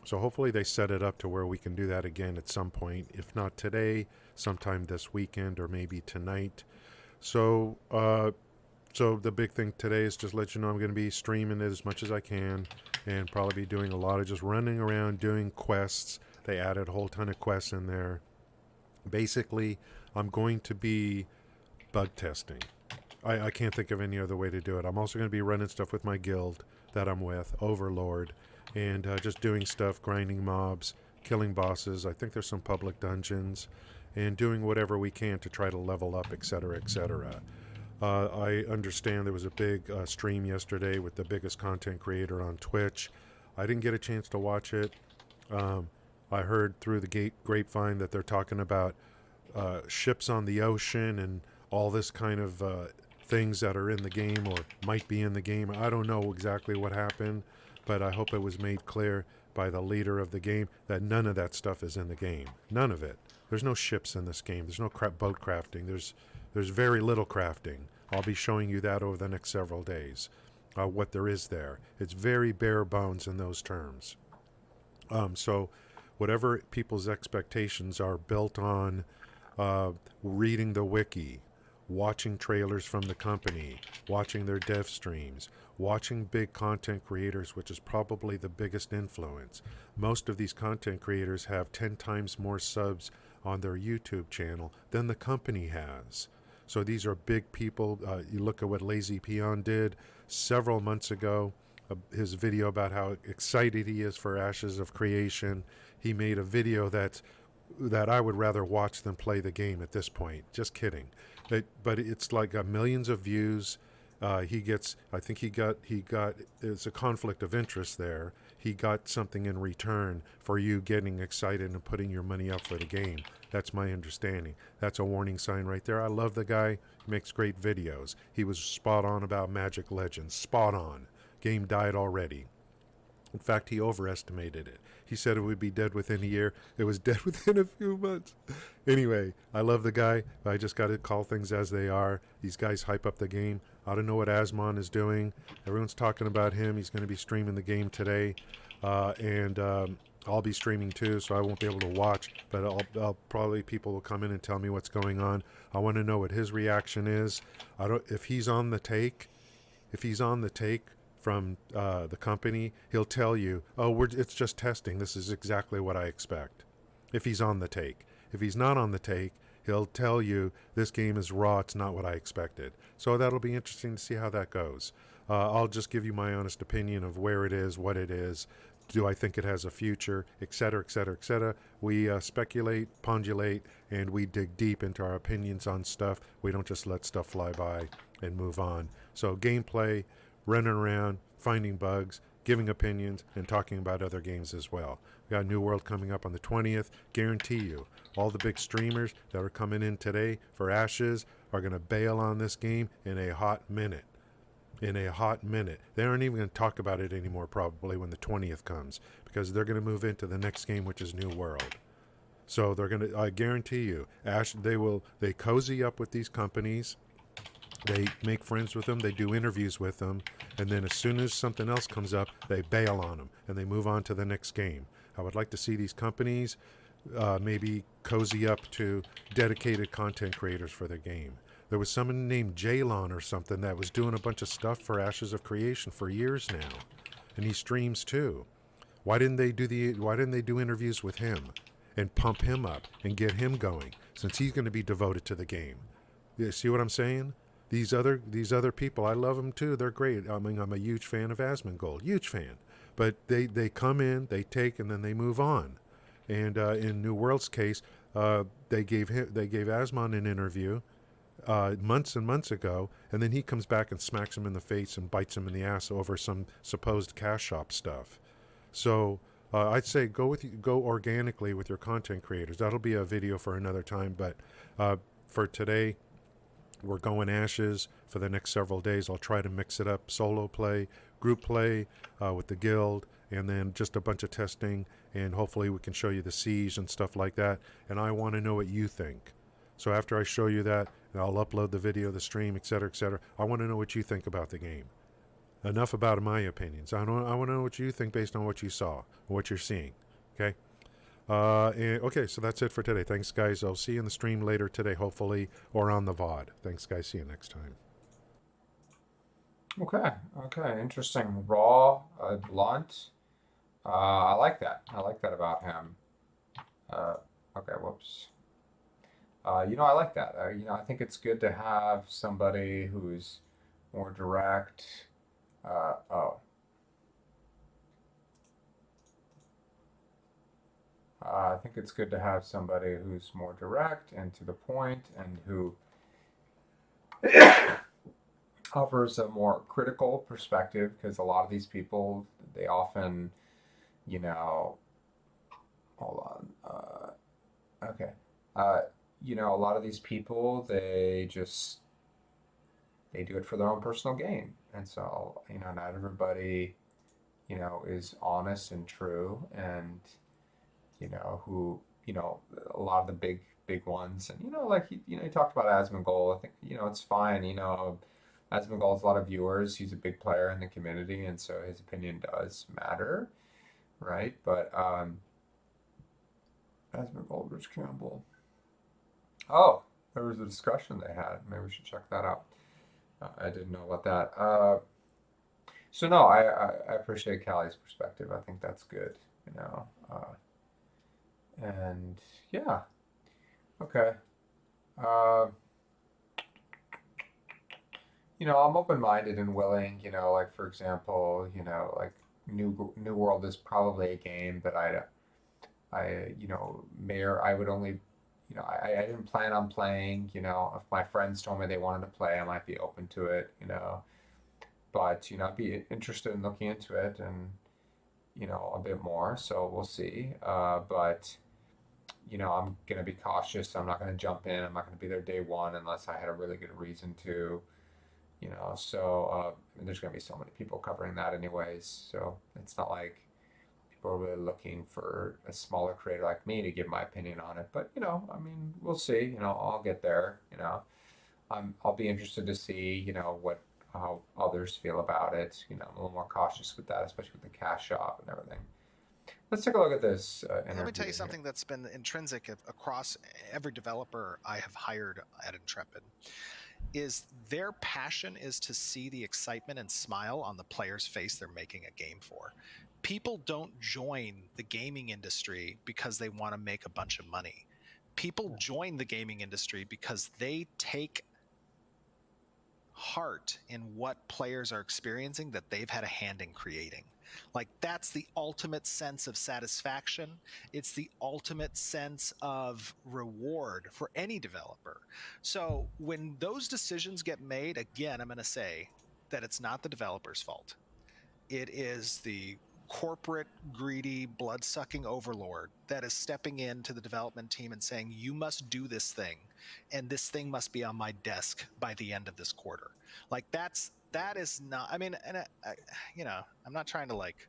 S5: so hopefully they set it up to where we can do that again at some point, if not today, sometime this weekend or maybe tonight. So so the big thing today is just let you know I'm going to be streaming it as much as I can, and probably be doing a lot of just running around doing quests. They added a whole ton of quests in there. Basically, I'm going to be bug testing. I can't think of any other way to do it. I'm also going to be running stuff with my guild that I'm with, Overlord, and just doing stuff, grinding mobs, killing bosses. I think there's some public dungeons, and doing whatever we can to try to level up, etc., etc. I understand there was a big stream yesterday with the biggest content creator on Twitch. I didn't get a chance to watch it. I heard through the grapevine that they're talking about ships on the ocean and all this kind of things that are in the game or might be in the game. I don't know exactly what happened, but I hope it was made clear by the leader of the game that none of that stuff is in the game. None of it. There's no ships in this game. There's no boat crafting. There's very little crafting. I'll be showing you that over the next several days, what there is there. It's very bare bones in those terms. So whatever people's expectations are built on reading the wiki, watching trailers from the company, watching their dev streams, watching big content creators, which is probably the biggest influence. Most of these content creators have 10 times more subs on their YouTube channel than the company has. So these are big people. You look at what Lazy Peon did several months ago, his video about how excited he is for Ashes of Creation. He made a video that I would rather watch than play the game at this point. Just kidding. But it's like millions of views. I think he got, it's a conflict of interest there. He got something in return for you getting excited and putting your money up for the game. That's my understanding. That's a warning sign right there. I love the guy. He makes great videos. He was spot on about Magic Legends. Spot on. Game died already. In fact, he overestimated it. He said it would be dead within a year. It was dead within a few months. Anyway, I love the guy. I just got to call things as they are. These guys hype up the game. I don't know what Asmon is doing. Everyone's talking about him. He's going to be streaming the game today. And I'll be streaming too, so I won't be able to watch. But I'll probably people will come in and tell me what's going on. I want to know what his reaction is. If he's on the take from the company, he'll tell you, oh, it's just testing. This is exactly what I expect. If he's on the take. If he's not on the take, he'll tell you this game is raw. It's not what I expected. So that'll be interesting to see how that goes. I'll just give you my honest opinion of where it is, what it is. Do I think it has a future, et cetera, et cetera, et cetera. We speculate, pondulate, and we dig deep into our opinions on stuff. We don't just let stuff fly by and move on. So gameplay, running around, finding bugs, giving opinions, and talking about other games as well. We got New World coming up on the 20th. Guarantee you, all the big streamers that are coming in today for Ashes are going to bail on this game in a hot minute. In a hot minute. They aren't even going to talk about it anymore probably when the 20th comes, because they're going to move into the next game, which is New World. So they're going to, I guarantee you, they cozy up with these companies. They make friends with them, they do interviews with them, and then as soon as something else comes up, they bail on them, and they move on to the next game. I would like to see these companies maybe cozy up to dedicated content creators for their game. There was someone named Jalon or something that was doing a bunch of stuff for Ashes of Creation for years now, and he streams too. Why didn't they do interviews with him and pump him up and get him going, since he's going to be devoted to the game? You see what I'm saying? These other people, I love them too. They're great. I mean, I'm a huge fan of Asmongold, huge fan. But they come in, they take, and then they move on. And in New World's case, they gave Asmon an interview months and months ago, and then he comes back and smacks him in the face and bites him in the ass over some supposed cash shop stuff. So I'd say go organically with your content creators. That'll be a video for another time. But for today, we're going Ashes for the next several days. I'll try to mix it up, solo play, group play with the guild, and then just a bunch of testing, and hopefully we can show you the siege and stuff like that. And I want to know what you think. So after I show you that, I'll upload the video, the stream, etc., etc. I want to know what you think about the game. Enough about my opinions. I want to know what you think based on what you saw, what you're seeing. Okay? Okay, so that's it for today. Thanks, guys. I'll see you in the stream later today, hopefully, or on the VOD. Thanks, guys. See you next time.
S1: Okay, interesting. Raw, blunt. I like that. I like that about him. Okay, whoops. I like that. I think it's good to have somebody who's more direct. I think it's good to have somebody who's more direct and to the point, and who offers a more critical perspective, because a lot of these people, they often, hold on, okay, a lot of these people, they do it for their own personal gain, and so, not everybody, is honest and true, and a lot of the big ones, and like he talked about Asmongold. I think it's fine. Asmongold's a lot of viewers. He's a big player in the community, and so his opinion does matter, right? But Asmongold, Rich Campbell. Oh, there was a discussion they had. Maybe we should check that out. I didn't know about that. So no, I appreciate Kali's perspective. I think that's good. And yeah, okay. I'm open-minded and willing. Like for example, like New World is probably a game that I would only, I didn't plan on playing. If my friends told me they wanted to play, I might be open to it. But I'd be interested in looking into it and a bit more. So we'll see. But I'm gonna be cautious. I'm not gonna jump in. I'm not gonna be there day one unless I had a really good reason to. So there's gonna be so many people covering that anyways. So it's not like people are really looking for a smaller creator like me to give my opinion on it. But we'll see. I'll get there. I'll be interested to see how others feel about it. I'm a little more cautious with that, especially with the cash shop and everything. Let's take a look at this interview.
S7: Let me tell you something that's been intrinsic across every developer I have hired at Intrepid. is their passion is to see the excitement and smile on the player's face they're making a game for. People don't join the gaming industry because they want to make a bunch of money. People join the gaming industry because they take heart in what players are experiencing that they've had a hand in creating. Like, that's the ultimate sense of satisfaction. It's the ultimate sense of reward for any developer. So when those decisions get made, again, I'm going to say that it's not the developer's fault. It is the corporate, greedy, blood-sucking overlord that is stepping into the development team and saying, you must do this thing, and this thing must be on my desk by the end of this quarter. Like, that is not, I mean, and I'm not trying to like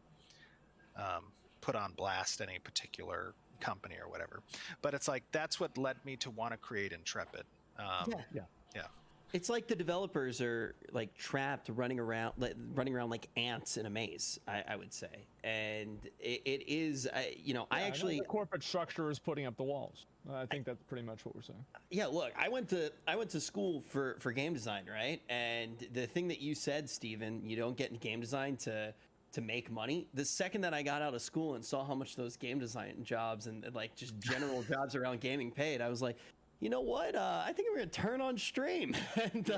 S7: put on blast any particular company or whatever, but it's like, that's what led me to want to create Intrepid.
S2: Yeah.
S8: It's like the developers are like trapped running around like ants in a maze, I would say. And it is, I actually...
S2: The corporate structure is putting up the walls. I think that's pretty much what we're saying.
S8: Yeah, look, I went to school for game design, right? And the thing that you said, Steven, you don't get into game design to make money. The second that I got out of school and saw how much those game design jobs and like just general jobs around gaming paid, I was like, you know what? I think I'm gonna turn on stream, and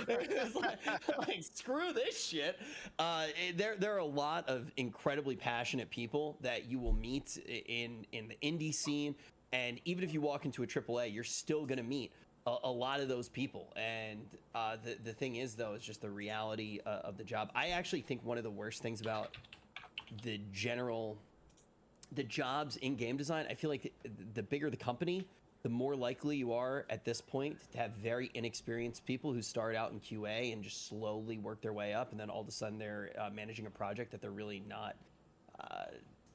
S8: it was like screw this shit. There are a lot of incredibly passionate people that you will meet in the indie scene, and even if you walk into a AAA, you're still gonna meet a lot of those people. And the thing is, though, is just the reality of the job. I actually think one of the worst things about the jobs in game design, I feel like the bigger the company, the more likely you are at this point to have very inexperienced people who start out in QA and just slowly work their way up, and then all of a sudden they're managing a project that they're really not,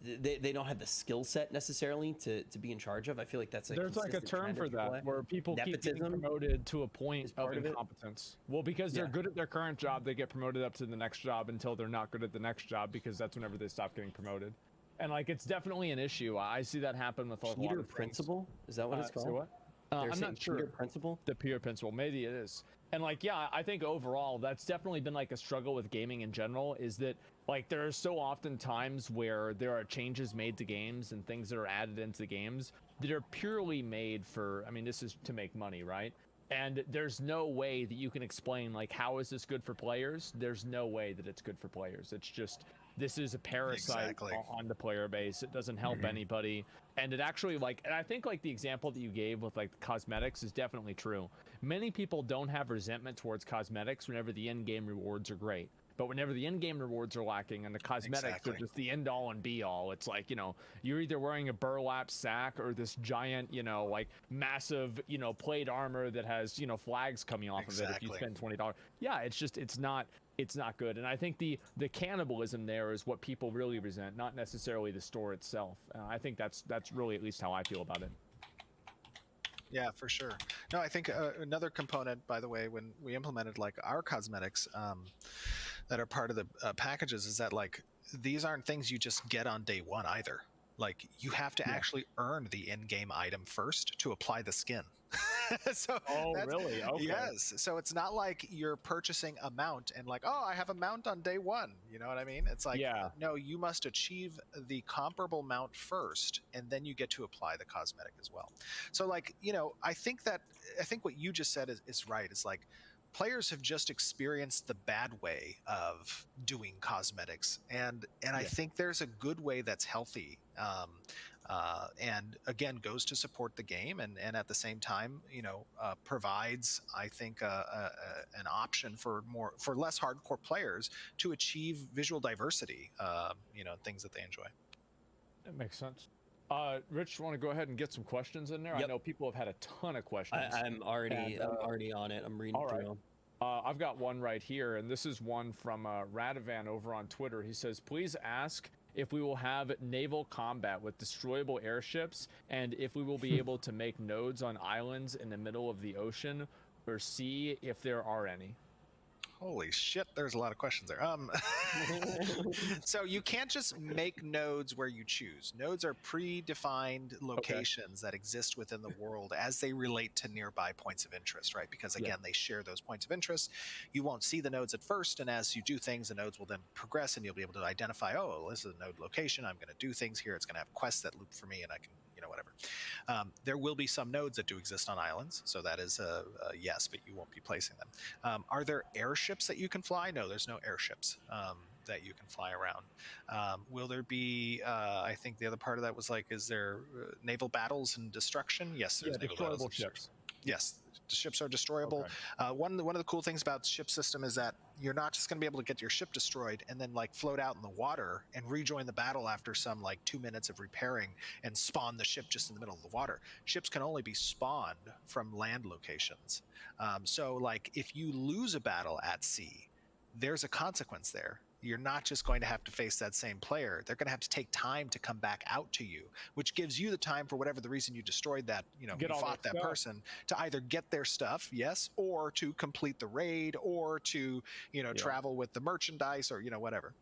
S8: they don't have the skill set necessarily to be in charge of. I feel like that's
S2: there's like a term for that where people keep getting promoted to a point of incompetence. Well, because they're good at their current job, they get promoted up to the next job until they're not good at the next job, because that's whenever they stop getting promoted. And like, it's definitely an issue. I see that happen with a lot of things.
S8: Principle? Is that what it's called?
S2: So what? I'm not sure.
S8: Peer principle?
S2: The peer principle, maybe it is. And like, yeah, I think overall that's definitely been like a struggle with gaming in general, is that like there are so often times where there are changes made to games and things that are added into games that are purely made for, I mean, this is to make money, right? And there's no way that you can explain like, how is this good for players? There's no way that it's good for players. It's just, this is a parasite on the player base. It doesn't help anybody. And it actually, like, and I think like the example that you gave with like cosmetics is definitely true. Many people don't have resentment towards cosmetics whenever the in-game rewards are great. But whenever the in-game rewards are lacking and the cosmetics are just the end-all and be-all, it's like, you're either wearing a burlap sack or this giant, like massive, plate armor that has, flags coming off of it if you spend $20. Yeah, it's just, it's not good. And I think the cannibalism there is what people really resent, not necessarily the store itself. I think that's really at least how I feel about it.
S7: Yeah, for sure. No, I think another component, by the way, when we implemented like our cosmetics that are part of the packages, is that like, these aren't things you just get on day one either. Like, you have to actually earn the in-game item first to apply the skin. So
S2: really? Okay.
S7: Yes. So it's not like you're purchasing a mount and like, oh, I have a mount on day one. You know what I mean? It's like, no, you must achieve the comparable mount first, and then you get to apply the cosmetic as well. So like, I think what you just said is right. It's like, players have just experienced the bad way of doing cosmetics, and I think there's a good way that's healthy, and again goes to support the game, and at the same time, provides, I think, an option for less hardcore players to achieve visual diversity, things that they enjoy.
S2: That makes sense. Rich, want to go ahead and get some questions in there?
S8: Yep.
S2: I know people have had a ton of questions.
S8: I'm already on it. I'm reading through them.
S2: I've got one right here, and this is one from Radovan over on Twitter. He says, please ask if we will have naval combat with destroyable airships, and if we will be able to make nodes on islands in the middle of the ocean or sea, if there are any.
S7: Holy shit, there's a lot of questions there. So you can't just make nodes where you choose. Nodes are predefined locations that exist within the world as they relate to nearby points of interest, right? Because again, they share those points of interest. You won't see the nodes at first, and as you do things, the nodes will then progress, and you'll be able to identify, oh, this is a node location. I'm going to do things here. It's going to have quests that loop for me, and I can, whatever. There will be some nodes that do exist on islands, so that is a yes, but you won't be placing them. Are there airships that you can fly? No, there's no airships that you can fly around. Will there be, I think the other part of that was like, is there naval battles and destruction? Yes, there's naval battles and
S2: ships.
S7: Yes, the ships are destroyable. One of the cool things about the ship system is that you're not just going to be able to get your ship destroyed and then like float out in the water and rejoin the battle after some like 2 minutes of repairing and spawn the ship just in the middle of the water. Ships can only be spawned from land locations. So like if you lose a battle at sea, there's a consequence there. You're not just going to have to face that same player. They're going to have to take time to come back out to you, which gives you the time for whatever the reason you destroyed that, you fought that person, to either get their stuff, yes, or to complete the raid, or to, travel with the merchandise, or, whatever.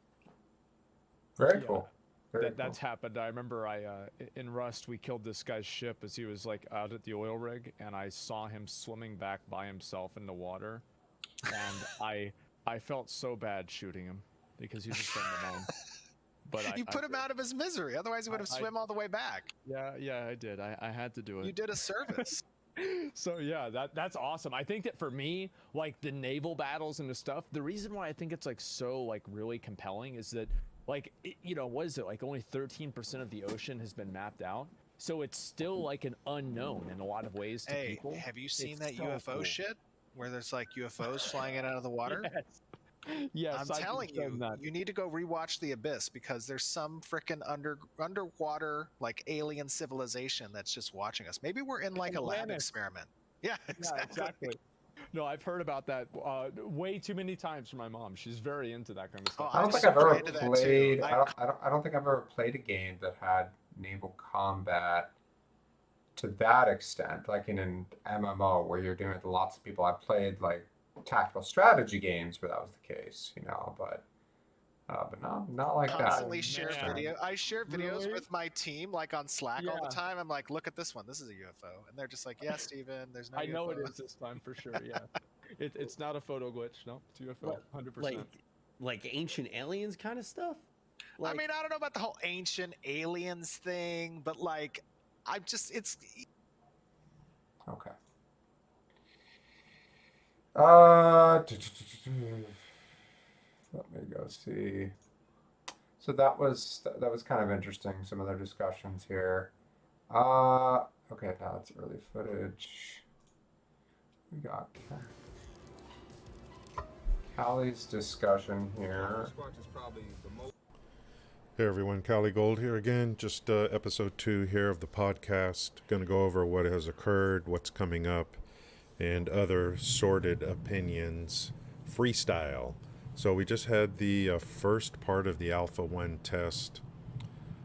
S1: Very cool.
S2: That's happened. I remember in Rust, we killed this guy's ship as he was like out at the oil rig, and I saw him swimming back by himself in the water, and I felt so bad shooting him because he was just staying alone. But
S7: you put him out of his misery. Otherwise, he would have swum all the way back.
S2: Yeah, I did. I had to do it.
S7: You did a service.
S2: So yeah, that's awesome. I think that for me, like the naval battles and the stuff, the reason why I think it's like so like really compelling is that like what is it, like only 13% of the ocean has been mapped out. So it's still like an unknown in a lot of ways to people.
S7: Have you seen that UFO shit where there's like UFOs flying in out of the water?
S2: Yes,
S7: I'm telling you, you need to go rewatch The Abyss because there's some freaking underwater like alien civilization that's just watching us. Maybe we're in like a lab experiment. Yeah, exactly.
S2: No, I've heard about that way too many times from my mom. She's very into that kind of stuff.
S1: I don't think I've ever played. I don't think I've ever played a game that had naval combat to that extent, like in an MMO where you're doing it with lots of people. I've played like tactical strategy games where that was the case, but not like
S7: constantly that. Share video. I share videos with my team, like on Slack all the time. I'm like, look at this one. This is a UFO, and they're just like, yeah, Steven, there's no.
S2: I
S7: UFO.
S2: know it is this time for sure. Yeah, it's not a photo glitch. No, it's UFO, 100%.
S8: Like ancient aliens kind of stuff.
S7: I mean, I don't know about the whole ancient aliens thing, but like, it's
S1: okay. Let me go see. So that was kind of interesting. Some other discussions here. Okay, now it's early footage. We got Kali's discussion here.
S5: Hey everyone, KaliGold here again. Just episode 2 here of the podcast. Going to go over what has occurred, what's coming up, and other sorted opinions freestyle. So we just had the first part of the Alpha 1 test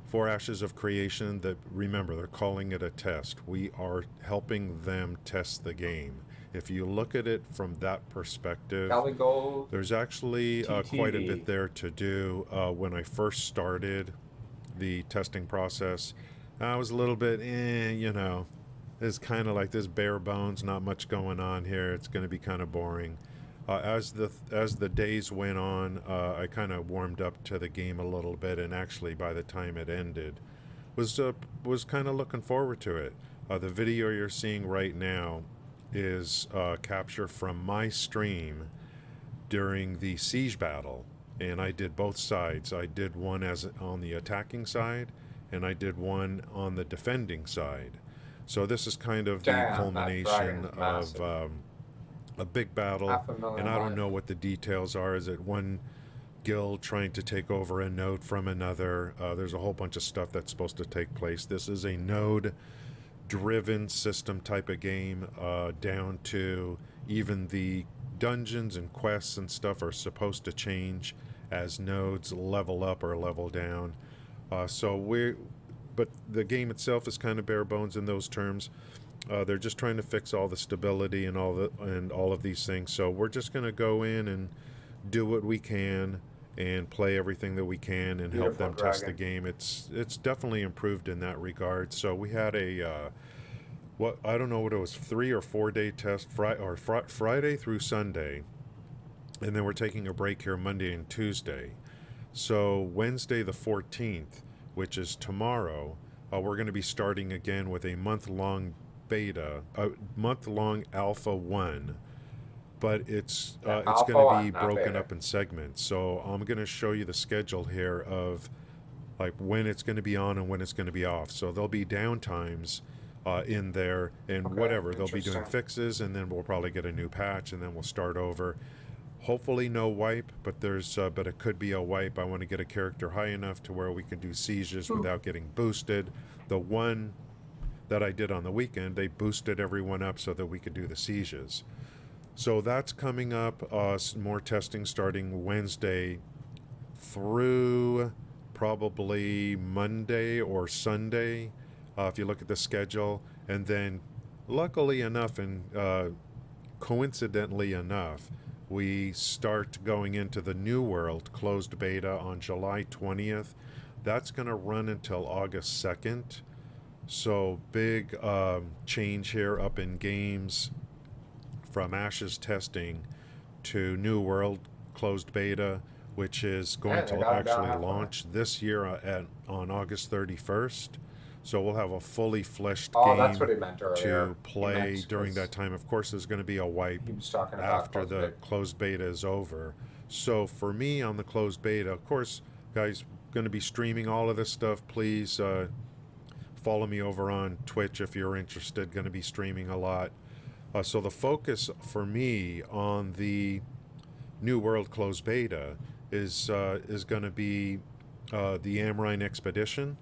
S5: for Ashes of Creation. That, remember, they're calling it a test. We are helping them test the game. If you look at it from that perspective,
S1: KaliGold,
S5: there's actually quite a bit there to do. When I first started the testing process, I was a little bit, it's kind of like this bare bones, not much going on here. It's going to be kind of boring. As the days went on, I kind of warmed up to the game a little bit, and actually by the time it ended, was kind of looking forward to it. The video you're seeing right now is capture from my stream during the siege battle, and I did both sides. I did one as on the attacking side, and I did one on the defending side. So this is kind of the culmination of a big battle, and I don't know what the details are. Is it one guild trying to take over a node from another? There's a whole bunch of stuff that's supposed to take place. This is a node-driven system type of game, down to even the dungeons and quests and stuff are supposed to change as nodes level up or level down. But the game itself is kind of bare bones in those terms. They're just trying to fix all the stability and all of these things. So we're just going to go in and do what we can and play everything that we can and help
S1: Beautiful
S5: them test the
S1: dragon.
S5: game. It's definitely improved in that regard. So we had a what I don't know what it was, 3 or 4 day test, Friday through Sunday, and then we're taking a break here Monday and Tuesday. So Wednesday the 14th, which is tomorrow, we're going to be starting again with a month-long beta, a month-long alpha 1, but it's going
S1: Alpha
S5: to
S1: 1,
S5: be
S1: not
S5: broken
S1: beta.
S5: up in segments. So I'm going to show you the schedule here of like when it's going to be on and when it's going to be off. So there'll be downtimes in there and
S1: Okay,
S5: whatever. They'll be doing
S1: interesting.
S5: fixes, and then we'll probably get a new patch, and then we'll start over. Hopefully no wipe, but but it could be a wipe. I want to get a character high enough to where we can do sieges without getting boosted. The one that I did on the weekend, they boosted everyone up so that we could do the sieges. So that's coming up. More testing starting Wednesday through probably Monday or Sunday, if you look at the schedule. And then, luckily enough, and coincidentally enough, we start going into the New World closed beta on July 20th. That's going to run until August 2nd. So, big change here up in games from Ashes testing to New World closed beta, which is going
S1: Yeah, they
S5: to
S1: got it down
S5: actually
S1: halfway.
S5: launch this year on August 31st. So we'll have a fully fleshed
S1: Oh, that's
S5: game
S1: what he meant earlier.
S5: to
S1: He
S5: play
S1: meant
S5: during
S1: 'cause
S5: that time. Of course, there's going to be a wipe
S1: he was talking about
S5: after
S1: closed
S5: the
S1: beta.
S5: closed beta is over. So for me on the closed beta, of course, guys, going to be streaming all of this stuff. Please follow me over on Twitch if you're interested. Going to be streaming a lot. So the focus for me on the New World closed beta is going to be the Amrine Expedition,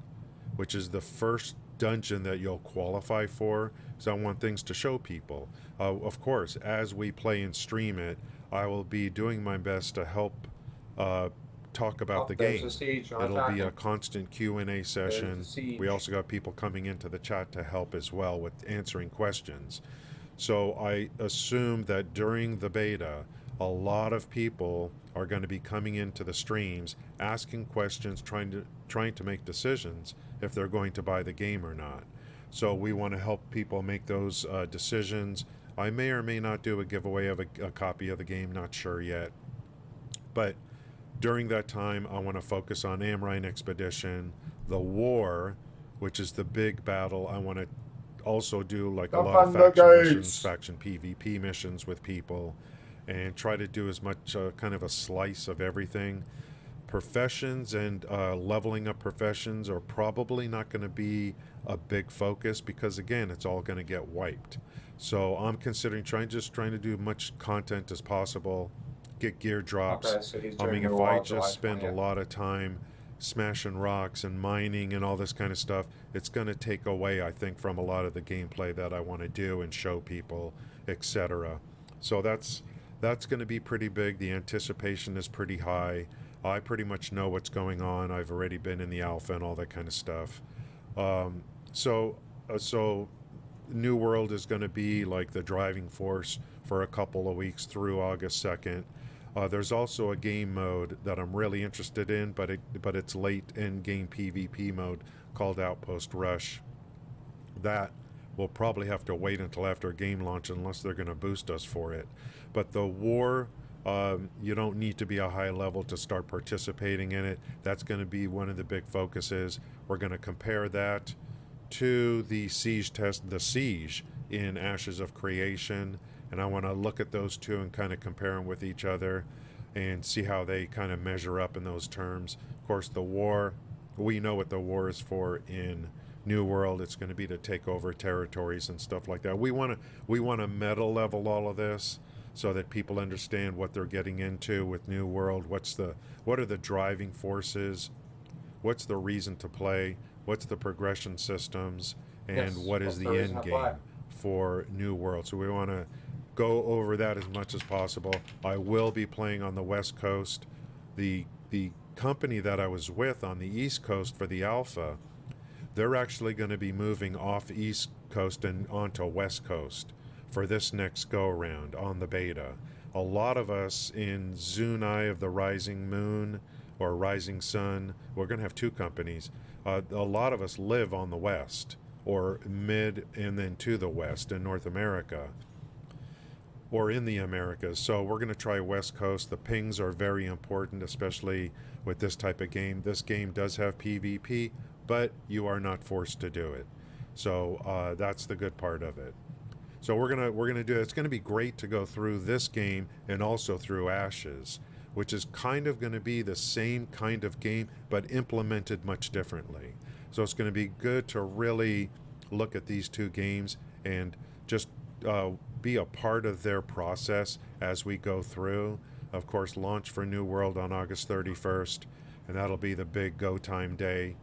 S5: which is the first dungeon that you'll qualify for. So I want things to show people. Of course, as we play and stream it, I will be doing my best to help talk about the
S1: There's
S5: game.
S1: a siege. No
S5: It'll be a
S1: attacking.
S5: constant Q&A session.
S1: There's a siege.
S5: We also got people coming into the chat to help as well with answering questions. So I assume that during the beta, a lot of people are going to be coming into the streams, asking questions, trying to make decisions if they're going to buy the game or not. So we want to help people make those decisions. I may or may not do a giveaway of a copy of the game, not sure yet. But during that time, I want to focus on Amrine Expedition, the war, which is the big battle. I want to also do like a lot of
S1: Defend the
S5: faction missions,
S1: gates.
S5: faction PvP missions with people, and try to do as much kind of a slice of everything. Professions and leveling up professions are probably not going to be a big focus because again, it's all going to get wiped. So I'm considering trying to do much content as possible, get gear drops.
S1: Okay, so he's
S5: I
S1: doing
S5: mean,
S1: New
S5: if I
S1: World July
S5: just spend a
S1: 20th.
S5: lot of time smashing rocks and mining and all this kind of stuff, it's going to take away, I think, from a lot of the gameplay that I want to do and show people, etc. So that's going to be pretty big. The anticipation is pretty high. I pretty much know what's going on. I've already been in the alpha and all that kind of stuff. So New World is going to be like the driving force for a couple of weeks through August 2nd. There's also a game mode that I'm really interested in, but it's late in game PvP mode called Outpost Rush. That we'll probably have to wait until after game launch unless they're going to boost us for it. But the war, you don't need to be a high level to start participating in it. That's going to be one of the big focuses. We're going to compare that to the siege test, the siege in Ashes of Creation, and I want to look at those two and kind of compare them with each other and see how they kind of measure up in those terms. Of course, the war, we know what the war is for in New World. It's going to be to take over territories and stuff like that. We want to meta level all of this so that people understand what they're getting into with New World. What are the driving forces? What's the reason to play? What's the progression systems? And
S1: Yes,
S5: what
S1: what's
S5: is
S1: the
S5: the
S1: reason
S5: end
S1: to play?
S5: game for New World? So we want to go over that as much as possible. I will be playing on the West Coast. The company that I was with on the East Coast for the alpha, they're actually going to be moving off East Coast and onto West Coast for this next go-around on the beta. A lot of us in Zunai of the Rising Moon or Rising Sun, we're going to have two companies. A lot of us live on the West or mid and then to the West in North America or in the Americas. So we're going to try West Coast. The pings are very important, especially with this type of game. This game does have PvP, but you are not forced to do it. So that's the good part of it. So we're gonna do it. It's gonna be great to go through this game and also through Ashes, which is kind of gonna be the same kind of game but implemented much differently. So it's gonna be good to really look at these two games and just be a part of their process as we go through. Of course, launch for New World on August 31st, and that'll be the big go time day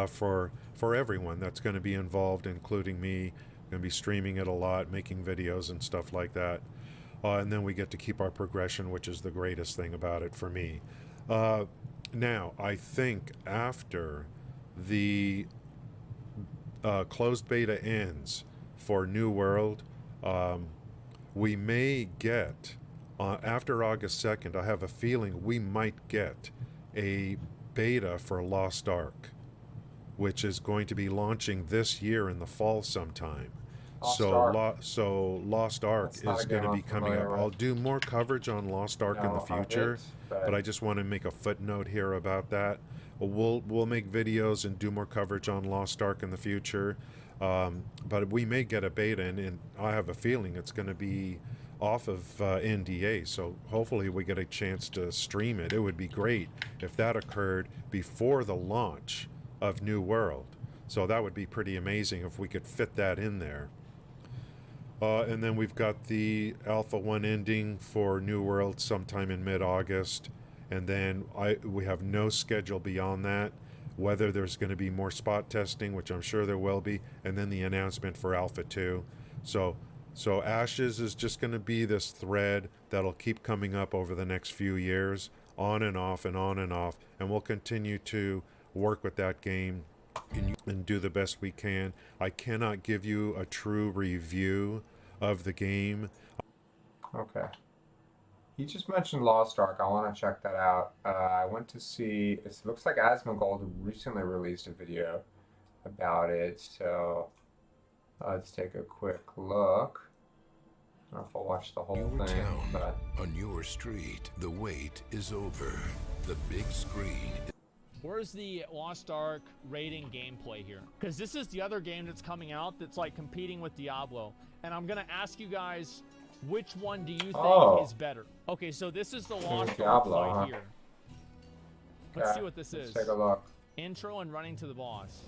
S5: for everyone that's going to be involved, including me. Going to be streaming it a lot, making videos and stuff like that, and then we get to keep our progression, which is the greatest thing about it for me. Now, I think after the closed beta ends for New World, we may get after August 2nd, I have a feeling we might get a beta for Lost Ark, which is going to be launching this year in the fall sometime. So Lost Ark is going to be coming up. I'll do more coverage on Lost Ark in the future, but I just want to make a footnote here about that. We'll make videos and do more coverage on Lost Ark in the future, but we may get a beta, and I have a feeling it's going to be off of NDA, so hopefully we get a chance to stream it. It would be great if that occurred before the launch of New World. So that would be pretty amazing if we could fit that in there. And then we've got the Alpha 1 ending for New World sometime in mid-August. And then we have no schedule beyond that, whether there's going to be more spot testing, which I'm sure there will be, and then the announcement for Alpha 2. So Ashes is just going to be this thread that'll keep coming up over the next few years, on and off and on and off. And we'll continue to work with that game and do the best we can. I cannot give you a true review of the game.
S1: Okay. You just mentioned Lost Ark. I want to check that out. I went to see, it looks like Asmongold recently released a video about it, so let's take a quick look. I don't know if I'll watch the whole
S9: Your
S1: thing,
S9: town,
S1: but
S9: on your street, the wait is over. The big screen.
S2: Where's the Lost Ark rating gameplay here? Because this is the other game that's coming out that's like competing with Diablo. And I'm gonna ask you guys, which one do you think is better? Okay, so this is the Lost Ark fight here. Let's see what this is.
S1: Let's take a look.
S2: Intro and running to the boss.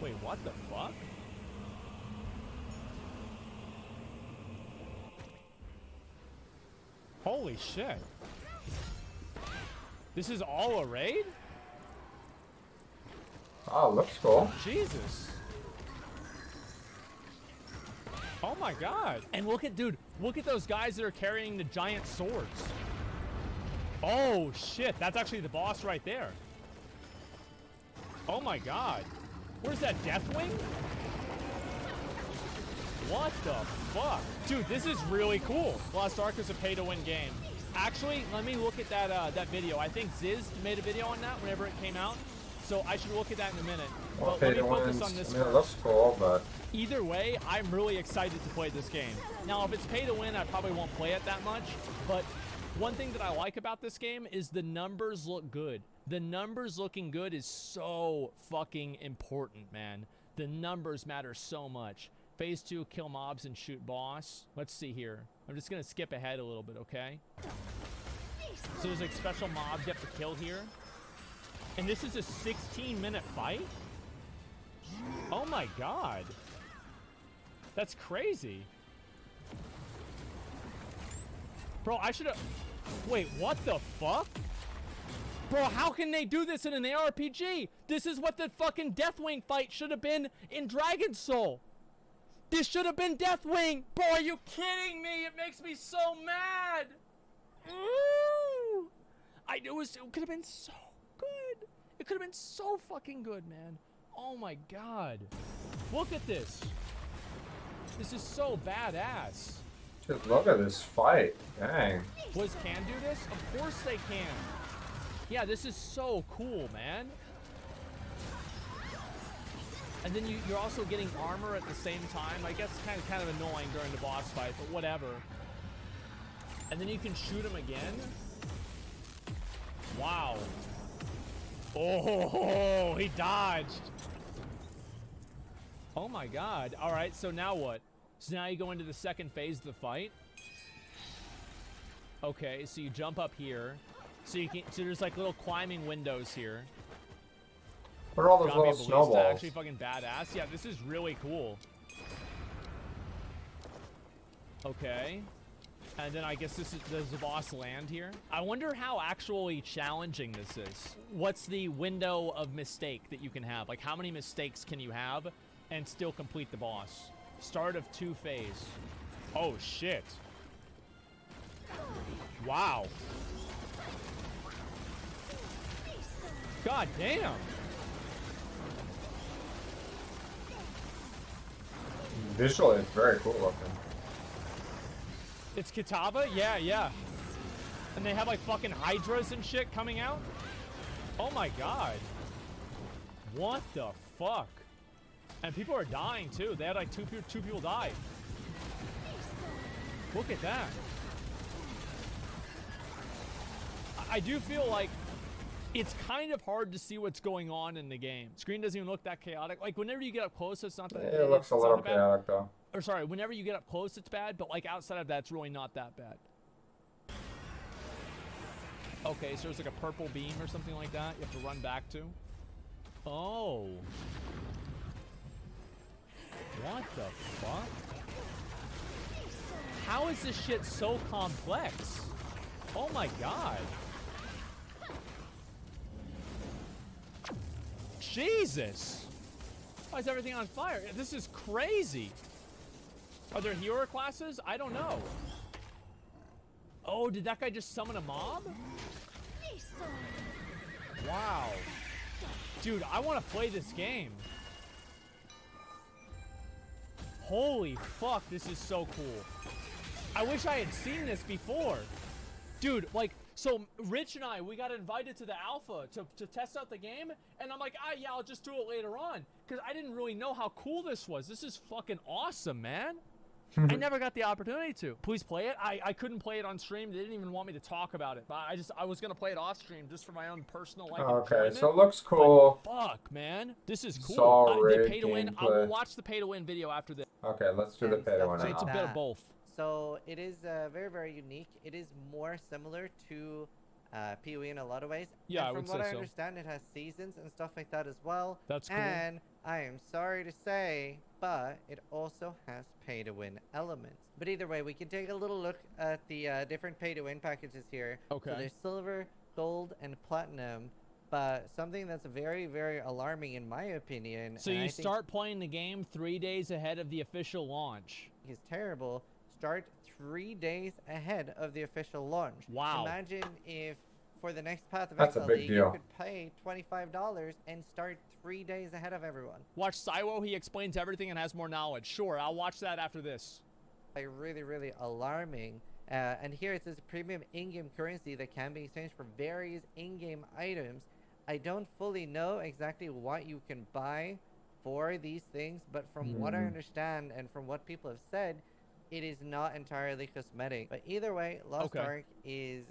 S2: Wait, what the fuck? Holy shit. This is all a raid?
S1: Oh, looks cool.
S2: Jesus. Oh my god. And look at, dude, look at those guys that are carrying the giant swords. Oh shit, that's actually the boss right there. Oh my god. Where's that Deathwing? What the fuck? Dude, this is really cool. Lost Ark is a pay-to-win game. Actually, let me look at that video. I think Ziz made a video on that whenever it came out. So I should look at that in a minute.
S1: Well,
S2: but let me focus on this first.
S1: It looks cool, but
S2: Either way, I'm really excited to play this game. Now, if it's pay to win, I probably won't play it that much. But one thing that I like about this game is the numbers look good. The numbers looking good is so fucking important, man. The numbers matter so much. Phase 2, kill mobs and shoot boss. Let's see here. I'm just gonna skip ahead a little bit, okay? So there's like special mobs you have to kill here. And this is a 16-minute fight? Oh my god. That's crazy. Bro, I should've... Wait, what the fuck? Bro, how can they do this in an ARPG? This is what the fucking Deathwing fight should have been in Dragon's Soul. This should have been Deathwing. Bro, are you kidding me? It makes me so mad. Ooh. It could have been so good. It It could have been so fucking good, man. Oh my god. Look at this. This is so badass.
S1: Just look at this fight. Dang.
S2: Boys can do this? Of course they can. Yeah, this is so cool, man. And then you're also getting armor at the same time. I guess it's kind of annoying during the boss fight, but whatever. And then you can shoot him again. Wow. Oh, he dodged. Oh my god. All right, so now what? So now you go into the second phase of the fight. Okay, so you jump up here. So you can, so there's like little climbing windows here.
S1: What are all those
S2: Dropping
S1: little
S2: a ballista,
S1: snowballs?
S2: actually fucking badass. Yeah, this is really cool. Okay. And then I guess does the boss land here? I wonder how actually challenging this is. What's the window of mistake that you can have? Like, how many mistakes can you have and still complete the boss? Start of 2 phase. Oh, shit. Wow. God damn.
S1: Visually, it's very cool looking.
S2: It's Kitaba? Yeah, yeah. And they have like fucking hydras and shit coming out? Oh my god. What the fuck? And people are dying too. They had like two people die. Look at that. I do feel like it's kind of hard to see what's going on in the game. Screen doesn't even look that chaotic. Like whenever you get up close, it's not that.
S1: It looks a little chaotic though.
S2: Or sorry, whenever you get up close, it's bad. But like outside of that, it's really not that bad. Okay, so there's like a purple beam or something like that you have to run back to. Oh. What the fuck? How is this shit so complex? Oh my god. Jesus. Why is everything on fire? This is crazy. Are there hero classes? I don't know. Oh, did that guy just summon a mob? Wow. Dude, I want to play this game. Holy fuck, this is so cool. I wish I had seen this before. Dude, like, so Rich and I, we got invited to the alpha to test out the game, and I'm like, yeah, I'll just do it later on, because I didn't really know how cool this was. This is fucking awesome, man. I never got the opportunity to. Please play it. I couldn't play it on stream. They didn't even want me to talk about it, but I was gonna play it off stream just for my own personal like.
S1: Okay, so it looks cool.
S2: But fuck, man, this is cool.
S1: Solid
S2: The pay to win. I will
S1: gameplay.
S2: watch the pay to win video after this.
S1: Okay, let's do the pay to win.
S2: So it's a bit of both.
S10: So it is very, very unique. It is more similar to PoE in a lot of ways.
S2: Yeah,
S10: and
S2: I would
S10: from what
S2: say
S10: I
S2: so.
S10: understand, it has seasons and stuff like that as well.
S2: That's cool.
S10: And I am sorry to say, but it also has pay-to-win elements. But either way, we can take a little look at the different pay-to-win packages here.
S2: Okay.
S10: So there's silver, gold, and platinum. But something that's very, very alarming in my opinion.
S2: So
S10: and
S2: you
S10: I think
S2: start playing the game 3 days ahead of the official launch.
S10: is terrible. Start 3 days ahead of the official launch.
S2: Wow.
S10: Imagine if for the next Path of
S1: That's a
S10: Exile
S1: big
S10: League,
S1: deal.
S10: you could pay $25 and start 3 days ahead of everyone.
S2: Watch Saiwo, he explains everything and has more knowledge. Sure, I'll watch that after this.
S10: Like really, really alarming. And here it says premium in-game currency that can be exchanged for various in-game items. I don't fully know exactly what you can buy for these things, but from what I understand and from what people have said, it is not entirely cosmetic. But either way, Lost Ark is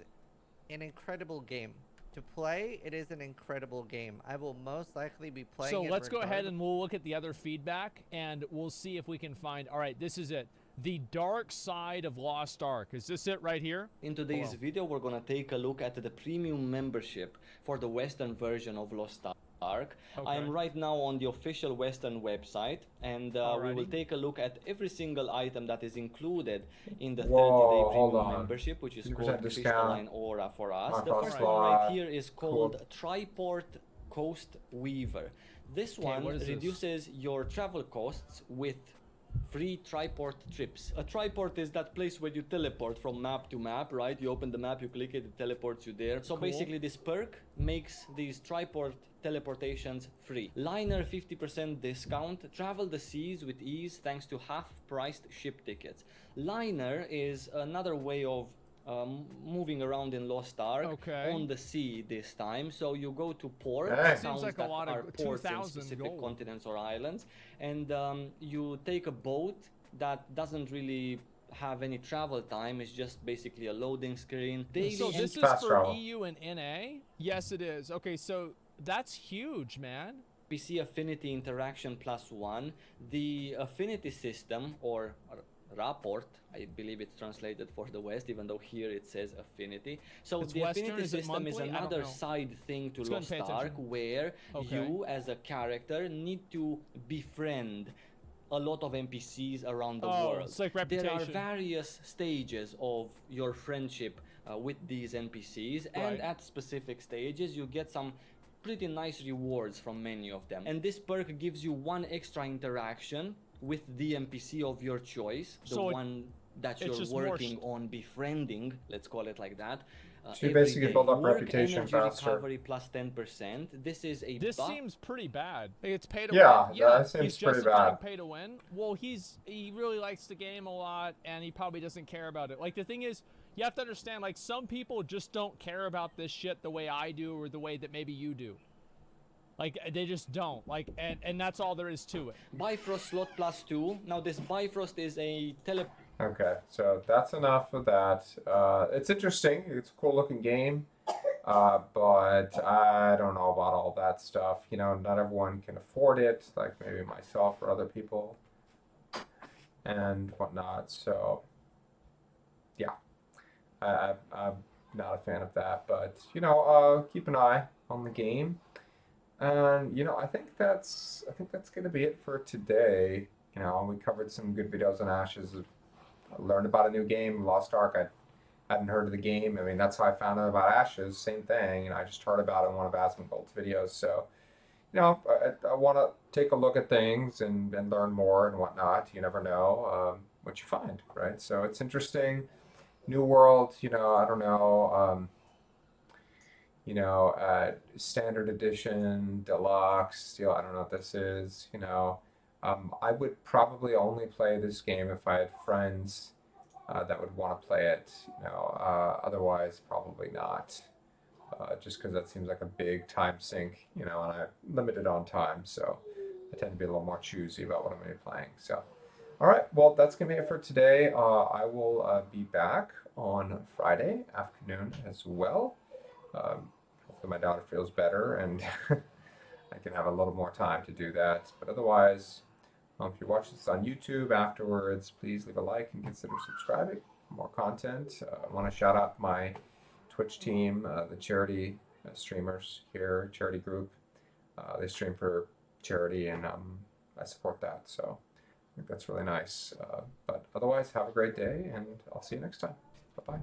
S10: an incredible game. To play, it is an incredible game. I will most likely be playing
S2: So
S10: it
S2: let's go ahead
S10: regardless.
S2: and we'll look at the other feedback and we'll see if we can find. All right, this is it. The dark side of Lost Ark. Is this it right here?
S11: In today's video, we're gonna take a look at the premium membership for the Western version of Lost Ark. I am right now on the official Western website, and we will take a look at every single item that is included in the 30-day premium membership, which is called Crystalline Aura for us. The first one right here is called Triport Coast Weaver. This one reduces your travel costs with free triport trips. A triport is that place where you teleport from map to map, right? You open the map, you click it teleports you there. So basically this perk makes these triport teleportations free. Liner 50% discount, travel the seas with ease thanks to half-priced ship tickets. Liner is another way of moving around in Lost Ark on the sea this time. So you go to ports, towns
S2: like
S11: that
S2: a lot
S11: are
S2: of
S11: ports in
S2: 2,000
S11: specific
S2: gold.
S11: continents or islands, and you take a boat that doesn't really have any travel time. It's just basically a loading screen.
S2: So this is for EU and NA? Yes, it is. Okay, so that's huge, man.
S11: PC affinity interaction +1. The affinity system, or rapport, I believe it's translated for the West, even though here it says affinity. So
S2: It's
S11: the
S2: Western,
S11: affinity
S2: is it
S11: system is
S2: monthly? I don't
S11: another
S2: know.
S11: side thing to
S2: Let's go and
S11: Lost
S2: pay
S11: Ark,
S2: attention.
S11: where you as a character need to befriend a lot of NPCs around the world.
S2: It's like
S11: There are
S2: reputation.
S11: various stages of your friendship with these NPCs, and at specific stages you get some pretty nice rewards from many of them. And this perk gives you one extra interaction with the NPC of your choice, the one that you're working on befriending, let's call it like that.
S1: So you basically build up
S11: Work
S1: reputation
S11: energy
S1: faster.
S11: recovery +10%. This is a
S2: This
S11: buff.
S2: seems pretty bad. It's pay to
S1: Yeah,
S2: win.
S1: that seems
S2: he's
S1: pretty
S2: justifying
S1: bad.
S2: pay to win. Well, he really likes the game a lot, and he probably doesn't care about it. Like, the thing is, you have to understand, like, some people just don't care about this shit the way I do, or the way that maybe you do. Like, they just don't. Like, and that's all there is to it.
S11: Bifrost slot +2. Now this Bifrost is a
S1: Okay, so that's enough of that. It's interesting. It's a cool looking game, but I don't know about all that stuff. You know, not everyone can afford it, like maybe myself or other people and whatnot. So, yeah, I'm not a fan of that. But, you know, keep an eye on the game. And, you know, I think that's going to be it for today. You know, we covered some good videos on Ashes. I learned about a new game, Lost Ark. I hadn't heard of the game. I mean, that's how I found out about Ashes. Same thing, and I just heard about it in one of Asmongold's videos. So, you know, I want to take a look at things and learn more and whatnot. You never know what you find, right? So it's interesting. New world, you know, I don't know. You know, standard edition, deluxe. You know, I don't know what this is. You know. I would probably only play this game if I had friends that would want to play it. You know, otherwise probably not. Just because that seems like a big time sink. You know, and I'm limited on time, so I tend to be a little more choosy about what I'm going to be playing. So, all right, well that's gonna be it for today. I will be back on Friday afternoon as well. Hopefully my daughter feels better and I can have a little more time to do that. But otherwise, if you watch this on YouTube afterwards, please leave a like and consider subscribing for more content. I want to shout out my Twitch team, the charity streamers here, charity group. They stream for charity, and I support that. So I think that's really nice. But otherwise, have a great day, and I'll see you next time. Bye-bye.